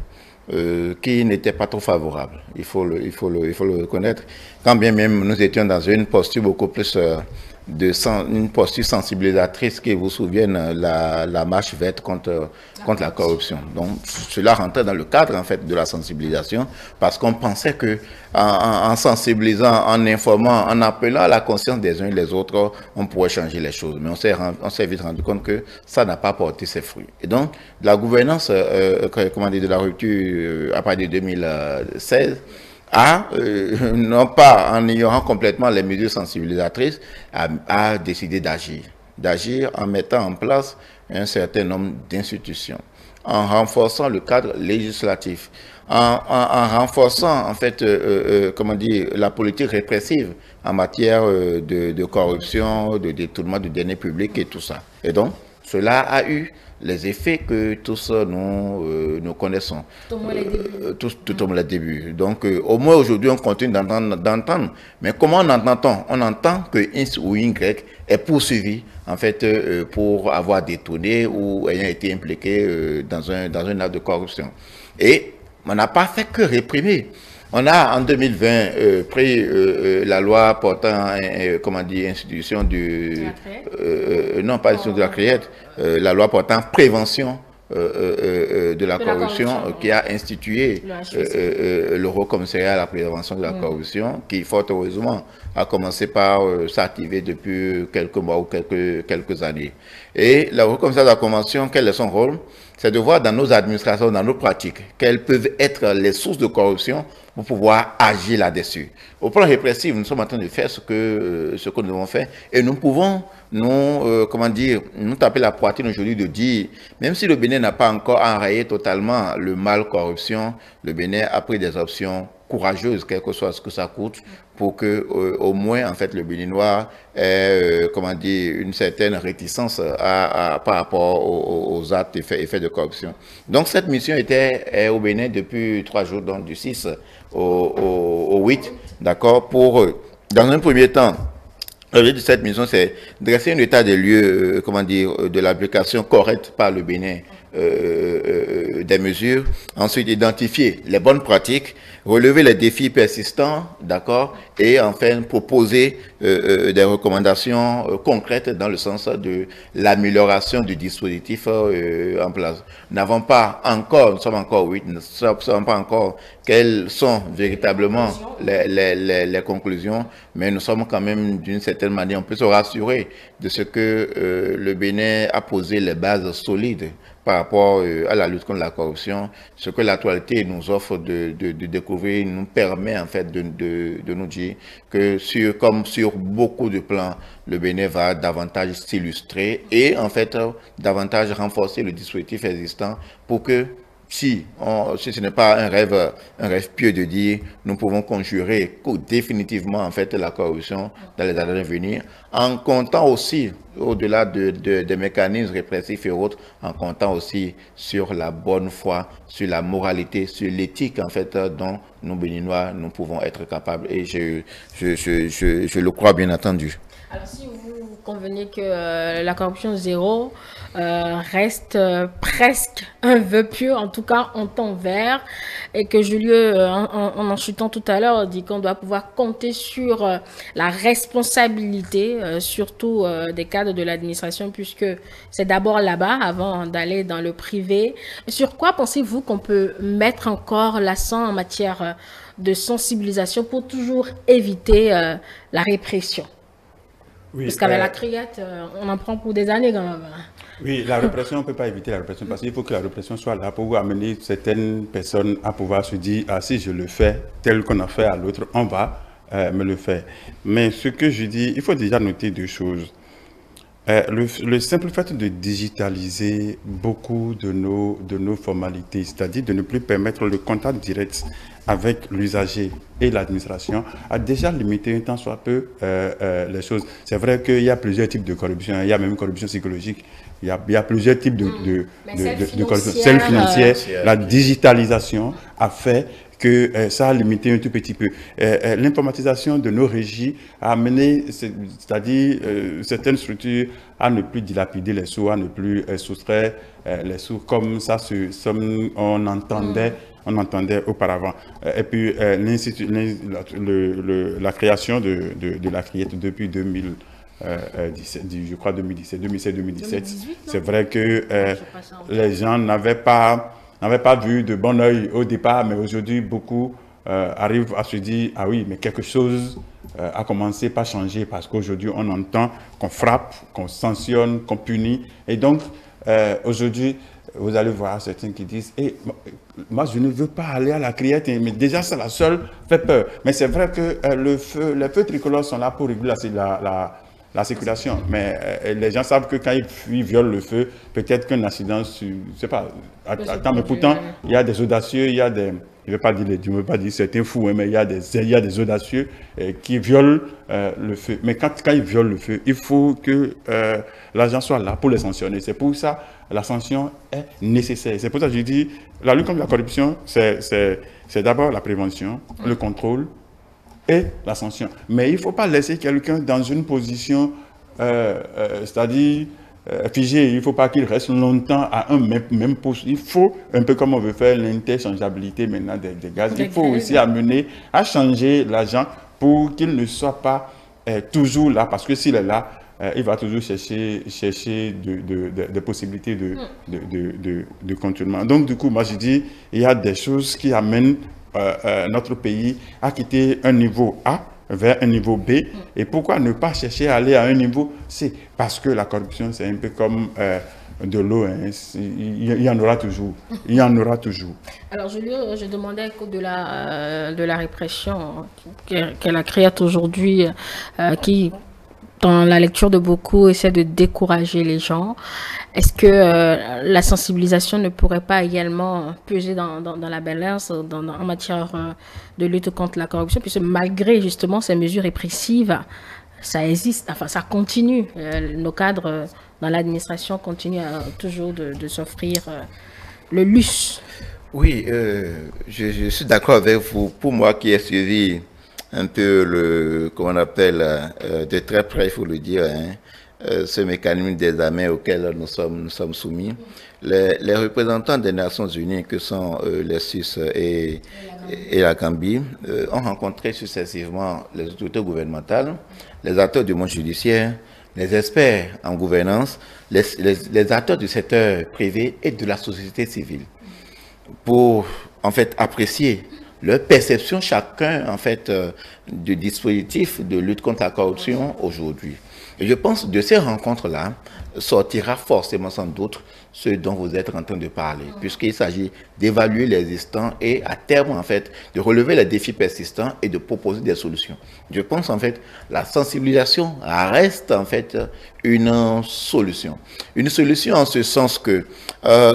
qui n'était pas trop favorable. Il faut le reconnaître. Quand bien même nous étions dans une posture beaucoup plus une posture sensibilisatrice qui vous souvienne la marche verte contre la corruption. Donc cela rentrait dans le cadre en fait de la sensibilisation parce qu'on pensait que en sensibilisant, en informant, en appelant à la conscience des uns et des autres, on pourrait changer les choses. Mais on s'est vite rendu compte que ça n'a pas porté ses fruits. Et donc la gouvernance de la rupture à partir de 2016 non pas en ignorant complètement les mesures sensibilisatrices, a décidé d'agir en mettant en place un certain nombre d'institutions, en renforçant le cadre législatif, en renforçant en fait la politique répressive en matière de corruption, de détournement de deniers publics et tout ça. Et donc, cela a eu les effets que tous nous connaissons. Tout au moins les débuts. Tout au moins les débuts. Donc, au moins aujourd'hui, on continue d'entendre. Mais comment on entend-on? On entend que X ou Y est poursuivi, en fait, pour avoir détourné ou ayant été impliqué dans un acte de corruption. Et on n'a pas fait que réprimer. On a en 2020 pris la loi portant, comment dire, institution du... non, pas institution de la CRIET, la loi portant prévention de la corruption qui a institué le Haut Commissariat à la prévention de la corruption, qui fort heureusement a commencé par s'activer depuis quelques mois ou quelques années. Et le Haut Commissariat de la Convention, quel est son rôle? C'est de voir dans nos administrations, dans nos pratiques, quelles peuvent être les sources de corruption pour pouvoir agir là-dessus. Au plan répressif, nous sommes en train de faire ce que nous devons faire et nous pouvons nous taper la poitrine aujourd'hui de dire, même si le Bénin n'a pas encore enrayé totalement le mal corruption, le Bénin a pris des options courageuses, quel que soit ce que ça coûte, pour que au moins en fait le Béninois ait une certaine réticence par rapport aux actes et faits de corruption. Donc cette mission est au Bénin depuis 3 jours, donc du 6 au 8, d'accord, pour dans un premier temps. L'objet de cette mission, c'est dresser un état des lieux, de l'application correcte par le Bénin des mesures. Ensuite, identifier les bonnes pratiques, relever les défis persistants, d'accord, et enfin proposer des recommandations concrètes dans le sens de l'amélioration du dispositif en place. Nous n'avons pas encore, nous sommes encore 8, nous ne savons pas encore quelles sont véritablement les conclusions, mais nous sommes quand même d'une certaine manière, on peut se rassurer de ce que le Bénin a posé les bases solides par rapport à la lutte contre la corruption. Ce que l'actualité nous offre de découvrir nous permet en fait de nous dire que comme sur beaucoup de plans, le Bénin va davantage s'illustrer et en fait davantage renforcer le dispositif existant pour que si ce n'est pas un rêve pieux de dire, nous pouvons conjurer définitivement en fait la corruption dans les années à venir, en comptant aussi, au-delà des mécanismes répressifs et autres, en comptant aussi sur la bonne foi, sur la moralité, sur l'éthique en fait dont nous Béninois, nous pouvons être capables. Et je le crois bien entendu. Alors si vous convenez que la corruption zéro reste presque un vœu pieux, en tout cas en temps vert, et que Julieu, en chutant tout à l'heure, dit qu'on doit pouvoir compter sur la responsabilité, surtout des cadres de l'administration, puisque c'est d'abord là-bas avant d'aller dans le privé. Sur quoi pensez-vous qu'on peut mettre encore l'accent en matière de sensibilisation pour toujours éviter la répression? Oui, parce qu'avec la criette, on en prend pour des années quand même. Oui, la répression, on ne peut pas éviter la répression parce qu'il faut que la répression soit là pour amener certaines personnes à pouvoir se dire « Ah, si je le fais tel qu'on a fait à l'autre, on va me le faire ». Mais ce que je dis, il faut déjà noter 2 choses. Le simple fait de digitaliser beaucoup de nos formalités, c'est-à-dire de ne plus permettre le contact direct avec l'usager et l'administration, a déjà limité un tant soit peu les choses. C'est vrai qu'il y a plusieurs types de corruption, il y a même une corruption psychologique, il y a plusieurs types de corruption. Celle financière, la digitalisation a fait que ça a limité un tout petit peu. L'informatisation de nos régies a amené, c'est-à-dire certaines structures à ne plus dilapider les sous, à ne plus soustraire les sous comme ça, on entendait auparavant. Et puis la création de la CRIET depuis 2017, je crois 2017, c'est vrai que les gens n'avaient pas vu de bon oeil au départ, mais aujourd'hui, beaucoup arrivent à se dire « Ah oui, mais quelque chose a commencé par changer parce qu'aujourd'hui, on entend qu'on frappe, qu'on sanctionne, qu'on punit. » Et donc, aujourd'hui, vous allez voir certains qui disent hey, « Moi, je ne veux pas aller à la criette, mais déjà, ça la seule fait peur. » Mais c'est vrai que les feux tricolores sont là pour réguler la circulation, mais les gens savent que quand ils violent le feu, peut-être qu'un accident, je ne sais pas, attends, mais pourtant, il y a des audacieux, il y a des je ne veux pas dire certains fous, hein, mais il y a des audacieux qui violent le feu. Mais quand ils violent le feu, il faut que l'agent soit là pour les sanctionner. C'est pour ça la sanction est nécessaire. C'est pour ça que je dis, la lutte contre la corruption, c'est d'abord la prévention, le contrôle et la sanction. Mais il ne faut pas laisser quelqu'un dans une position, c'est-à-dire figé. Il ne faut pas qu'il reste longtemps à un même poste. Il faut, un peu comme on veut faire l'interchangeabilité maintenant des gaz, il faut aussi amener à changer l'agent pour qu'il ne soit pas toujours là, parce que s'il est là, il va toujours chercher des possibilités de contournement. Donc, du coup, moi, je dis, il y a des choses qui amènent notre pays à quitter un niveau A vers un niveau B. Et pourquoi ne pas chercher à aller à un niveau C? Parce que la corruption, c'est un peu comme de l'eau. Hein. Il y en aura toujours. Il y en aura toujours. Alors, je demandais de la répression qu'elle a créée aujourd'hui, qui, dans la lecture de beaucoup, essaie de décourager les gens. Est-ce que la sensibilisation ne pourrait pas également peser dans la balance en matière de lutte contre la corruption, puisque malgré justement ces mesures répressives, ça existe, enfin ça continue. Nos cadres dans l'administration continuent toujours de s'offrir le luxe. Oui, je suis d'accord avec vous. Pour moi qui ai suivi un peu comment on appelle, de très près, il faut le dire, ce mécanisme des armées auquel nous sommes soumis. Les représentants des Nations Unies, que sont les Suisses et la Gambie, ont rencontré successivement les autorités gouvernementales, les acteurs du monde judiciaire, les experts en gouvernance, les acteurs du secteur privé et de la société civile, pour en fait apprécier leur perception chacun en fait du dispositif de lutte contre la corruption aujourd'hui. Et je pense que de ces rencontres-là sortira forcément sans doute ce dont vous êtes en train de parler, puisqu'il s'agit d'évaluer l'existant et à terme en fait de relever les défis persistants et de proposer des solutions. Je pense en fait la sensibilisation reste en fait une solution. Une solution en ce sens que,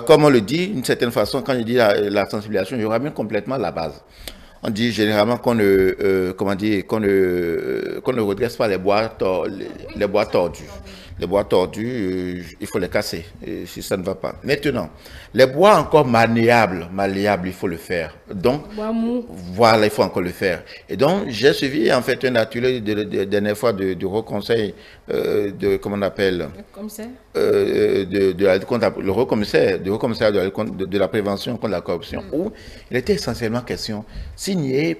comme on le dit d'une certaine façon, quand je dis la sensibilisation, je ramène complètement la base. On dit généralement qu'on ne redresse pas les bois tordus. Les bois tordus, il faut les casser, si ça ne va pas. Maintenant, les bois encore malléables, il faut le faire. Donc, voilà, il faut encore le faire. Et donc, j'ai suivi en fait un atelier de dernière fois du Haut Conseil comment on appelle, le Haut Commissaire de la prévention contre la corruption, où il était essentiellement question, s'il ne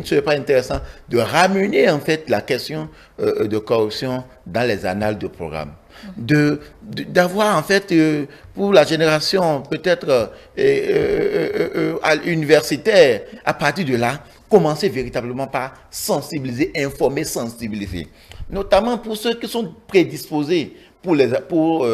serait pas intéressant de ramener en fait la question de corruption dans les annales de programme. D'avoir en fait pour la génération peut-être universitaire, à partir de là, commencer véritablement par sensibiliser, informer, sensibiliser. Notamment pour ceux qui sont prédisposés pour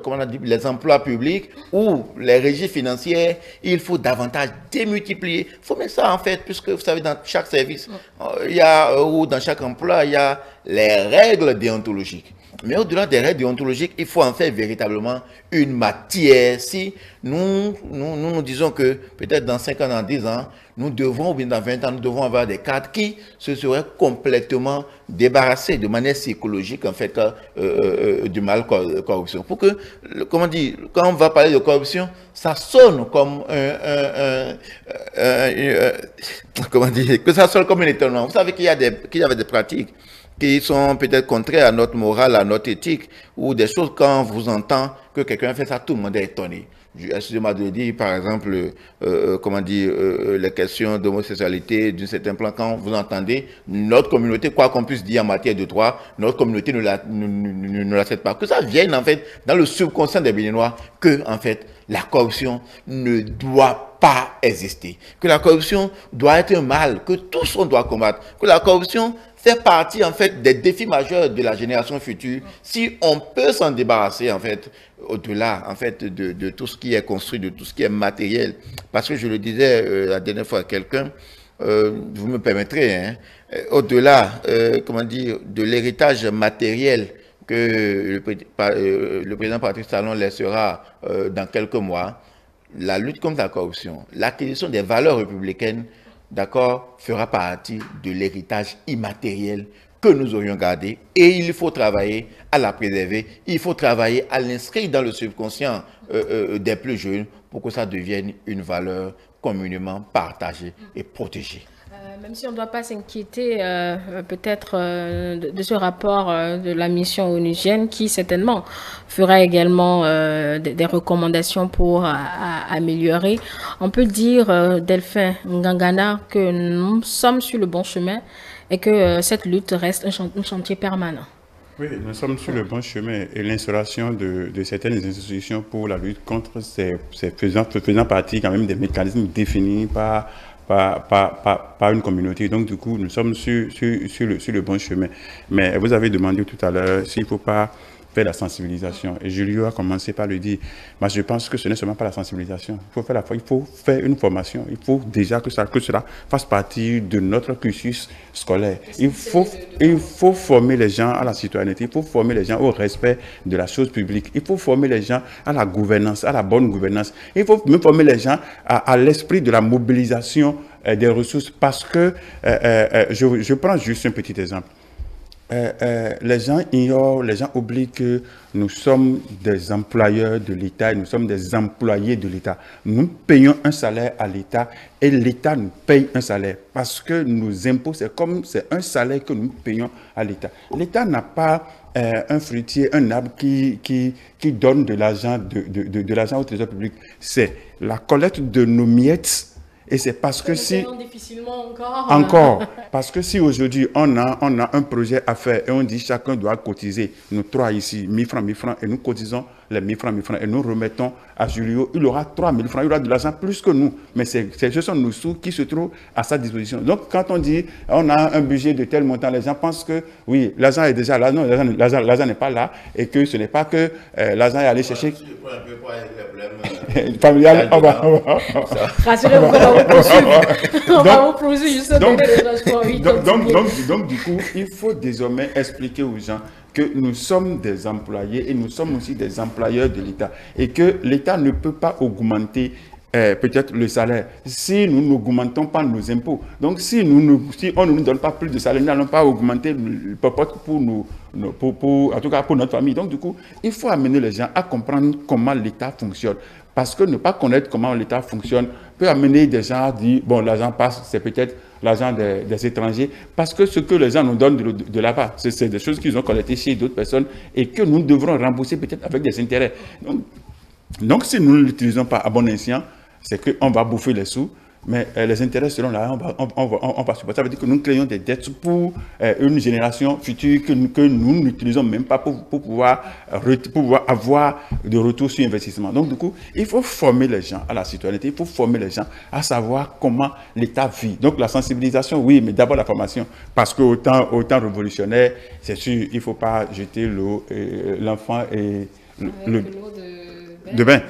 comment on dit, les emplois publics ou les régies financières, il faut davantage démultiplier. Il faut mettre ça en fait, puisque vous savez, dans chaque service, ou dans chaque emploi, il y a les règles déontologiques. Mais au-delà des règles déontologiques, il faut en faire véritablement une matière. Si nous disons que peut-être dans 5 ans, dans 10 ans, nous devons, ou bien dans 20 ans, nous devons avoir des cadres qui se seraient complètement débarrassés de manière psychologique, en fait, du mal corruption. Pour que, comment dire, quand on va parler de corruption, ça sonne comme comment dire, que ça sonne comme un étonnement. Vous savez qu'il y avait des pratiques qui sont peut-être contraires à notre morale, à notre éthique, ou des choses, quand on vous entend que quelqu'un fait ça, tout le monde est étonné. Excusez-moi de le dire, par exemple, comment dire, les questions d'homosexualité d'un certain plan, quand vous entendez, notre communauté, quoi qu'on puisse dire en matière de droit, notre communauté ne l'accepte pas. Que ça vienne, en fait, dans le subconscient des Béninois, que, en fait, la corruption ne doit pas exister. Que la corruption doit être un mal, que tous on doit combattre. Que la corruption fait partie, en fait, des défis majeurs de la génération future. Si on peut s'en débarrasser, en fait, au-delà, en fait, de tout ce qui est construit, de tout ce qui est matériel. Parce que je le disais la dernière fois à quelqu'un, vous me permettrez, hein, au-delà, comment dire, de l'héritage matériel que le président Patrice Talon laissera dans quelques mois, la lutte contre la corruption, l'acquisition des valeurs républicaines, d'accord, fera partie de l'héritage immatériel que nous aurions gardé, et il faut travailler à la préserver, il faut travailler à l'inscrire dans le subconscient des plus jeunes pour que ça devienne une valeur communément partagée et protégée. Même si on ne doit pas s'inquiéter peut-être de ce rapport de la mission onusienne qui certainement fera également des recommandations pour améliorer. On peut dire, Delphin Ngangana, que nous sommes sur le bon chemin et que cette lutte reste un chantier permanent. Oui, nous sommes sur le bon chemin et l'instauration de certaines institutions pour la lutte contre faisant partie quand même des mécanismes définis par une communauté. Donc, du coup, nous sommes sur le bon chemin. Mais vous avez demandé tout à l'heure s'il ne faut pas faire la sensibilisation. Et Julio a commencé par le dire. Moi, je pense que ce n'est seulement pas la sensibilisation. Il faut faire une formation. Il faut déjà que cela fasse partie de notre cursus scolaire. Il faut former les gens à la citoyenneté. Il faut former les gens au respect de la chose publique. Il faut former les gens à la gouvernance, à la bonne gouvernance. Il faut même former les gens à l'esprit de la mobilisation des ressources. Parce que, je prends juste un petit exemple. Les gens ignorent, les gens oublient que nous sommes des employeurs de l'État et nous sommes des employés de l'État. Nous payons un salaire à l'État et l'État nous paye un salaire parce que nos impôts, c'est un salaire que nous payons à l'État. L'État n'a pas un fruitier, un arbre qui donne de l'argent de l'argent au trésor public. C'est la collecte de nos miettes. Et c'est parce que si... difficilement encore. Parce que si aujourd'hui, on a un projet à faire et on dit chacun doit cotiser, nous trois ici, 1000 francs, et nous cotisons les 1000 francs, et nous remettons à Julio, il aura 3000 francs, il aura de l'argent plus que nous. Mais ce sont nos sous qui se trouvent à sa disposition. Donc, quand on dit on a un budget de tel montant, les gens pensent que oui, l'argent est déjà là. Non, l'argent n'est pas là et que ce n'est pas que l'argent est allé chercher... familial, rassurez-vous, on va vous poursuivre. On va vous poursuivre juste donc, du coup, il faut désormais expliquer aux gens que nous sommes des employés et nous sommes aussi des employeurs de l'État et que l'État ne peut pas augmenter peut-être le salaire si nous n'augmentons pas nos impôts. Donc, si on ne nous donne pas plus de salaire, nous n'allons pas augmenter le popote en tout cas pour notre famille. Donc, du coup, il faut amener les gens à comprendre comment l'État fonctionne. Parce que ne pas connaître comment l'État fonctionne peut amener des gens à dire, bon, l'argent passe, c'est peut-être l'argent des étrangers, parce que ce que les gens nous donnent de là-bas, c'est des choses qu'ils ont collectées chez d'autres personnes et que nous devrons rembourser peut-être avec des intérêts. Donc si nous ne l'utilisons pas à bon escient, c'est qu'on va bouffer les sous, mais les intérêts seront là, on va supporter. Ça veut dire que nous créons des dettes pour une génération future que nous n'utilisons même pas pour pouvoir avoir de retour sur investissement. Donc, du coup, il faut former les gens à la citoyenneté, il faut former les gens à savoir comment l'État vit. Donc, la sensibilisation, oui, mais d'abord la formation. Parce qu'au temps révolutionnaire, c'est sûr, il ne faut pas jeter l'enfant et de bain.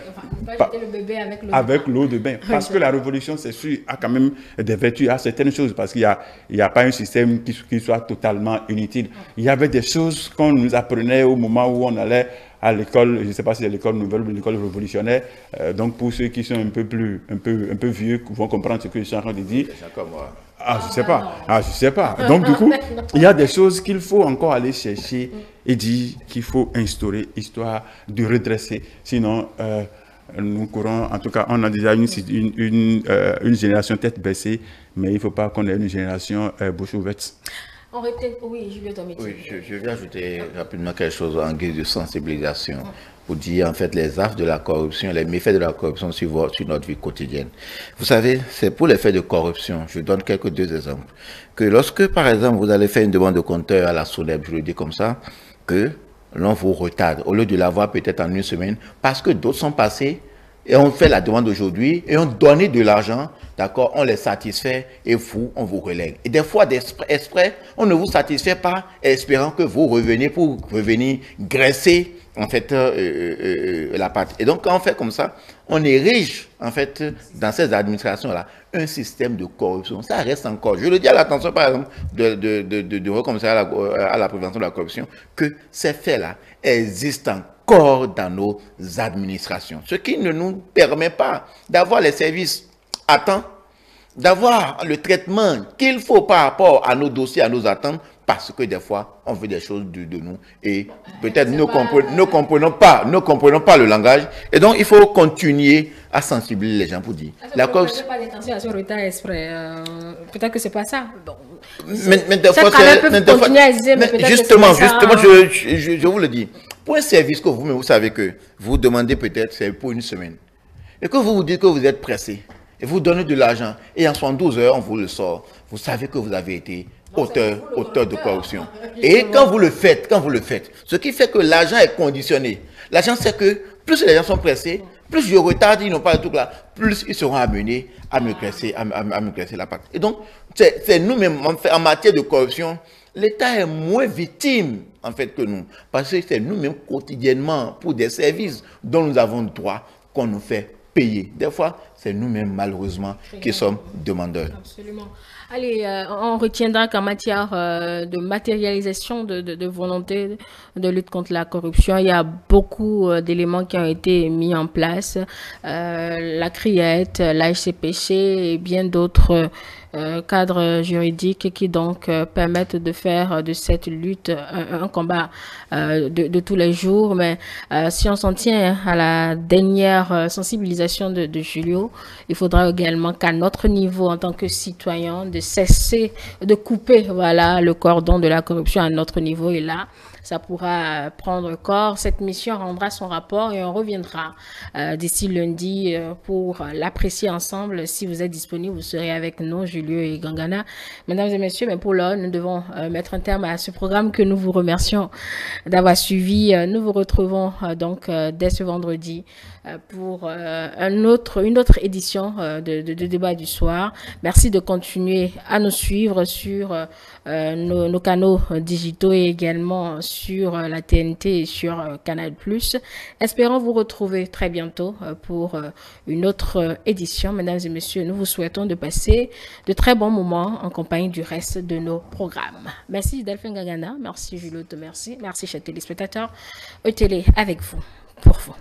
Enfin, le bébé avec l'eau de bain. Parce que la révolution, c'est sûr, a quand même des vertus à certaines choses, parce qu'il n'y a pas un système qui soit totalement inutile. Il y avait des choses qu'on nous apprenait au moment où on allait à l'école, je ne sais pas si c'est l'école nouvelle ou l'école révolutionnaire. Donc pour ceux qui sont un peu vieux, vont comprendre ce que je suis en train de dire. Je sais pas. Donc du coup, il y a des choses qu'il faut encore aller chercher et dire qu'il faut instaurer, histoire de redresser. Sinon, nous courons, en tout cas, on a déjà une génération tête baissée, mais il ne faut pas qu'on ait une génération bouche ouverte. Oui, Julio Tomiti. Oui, je vais ajouter rapidement quelque chose en guise de sensibilisation pour dire en fait les affres de la corruption, les méfaits de la corruption sur notre vie quotidienne. Vous savez, c'est pour les faits de corruption, je donne deux exemples. Que lorsque, par exemple, vous allez faire une demande de compteur à la SONEB, je le dis comme ça, que l'on vous retarde, au lieu de l'avoir peut-être en une semaine, parce que d'autres sont passés et on fait la demande aujourd'hui et on donne de l'argent, d'accord, on les satisfait et vous, on vous relègue. Et des fois, exprès, on ne vous satisfait pas, espérant que vous reveniez pour revenir graisser, en fait, la pâte. Et donc, quand on fait comme ça, on érige, en fait, dans ces administrations-là, un système de corruption. Ça reste encore. Je le dis à l'attention, par exemple, de Haut Commissariat à la prévention de la corruption, que ces faits-là existent encore dans nos administrations. Ce qui ne nous permet pas d'avoir les services à temps, d'avoir le traitement qu'il faut par rapport à nos dossiers, à nos attentes, parce que des fois, on veut des choses de nous et peut-être nous ne comprenons pas le langage. Et donc, il faut continuer à sensibiliser les gens pour dire. La cause. Pas d'attention à ce retard exprès. Peut-être que c'est pas ça. Bon. Mais des fois, justement, je vous le dis. Pour un service que vous savez que vous demandez peut-être, c'est pour une semaine. Et que vous dites que vous êtes pressé. Et vous donnez de l'argent. Et en 72 heures, on vous le sort. Vous savez que vous avez été auteur de corruption. Et quand vous le faites, ce qui fait que l'argent est conditionné. L'argent, c'est que plus les gens sont pressés, plus je retarde, ils n'ont pas de tout là, plus ils seront amenés à me graisser la patte. Et donc, c'est nous-mêmes, en matière de corruption, l'État est moins victime, en fait, que nous. Parce que c'est nous-mêmes, quotidiennement, pour des services dont nous avons le droit, qu'on nous fait payer. Des fois, c'est nous-mêmes, malheureusement, qui sommes demandeurs. Absolument. Allez, on retiendra qu'en matière de matérialisation de volonté de lutte contre la corruption, il y a beaucoup d'éléments qui ont été mis en place. La CRIET, l'ASCPC et bien d'autres cadres juridiques qui donc permettent de faire de cette lutte un combat de tous les jours. Mais si on s'en tient à la dernière sensibilisation de Julio, il faudra également qu'à notre niveau en tant que citoyen de cesser de couper le cordon de la corruption à notre niveau, et là ça pourra prendre corps. Cette mission rendra son rapport et on reviendra d'ici lundi pour l'apprécier ensemble. Si vous êtes disponible, vous serez avec nous, Julio et Gangana. Mesdames et messieurs, mais pour l'heure, nous devons mettre un terme à ce programme que nous vous remercions d'avoir suivi. Nous vous retrouvons donc dès ce vendredi pour une autre édition de débat du soir. Merci de continuer à nous suivre sur nos canaux digitaux et également sur la TNT et sur Canal+. Espérons vous retrouver très bientôt pour une autre édition. Mesdames et messieurs, nous vous souhaitons de passer de très bons moments en compagnie du reste de nos programmes. Merci Delphine Gangana, merci Julio, merci chers téléspectateurs. ETélé avec vous, pour vous.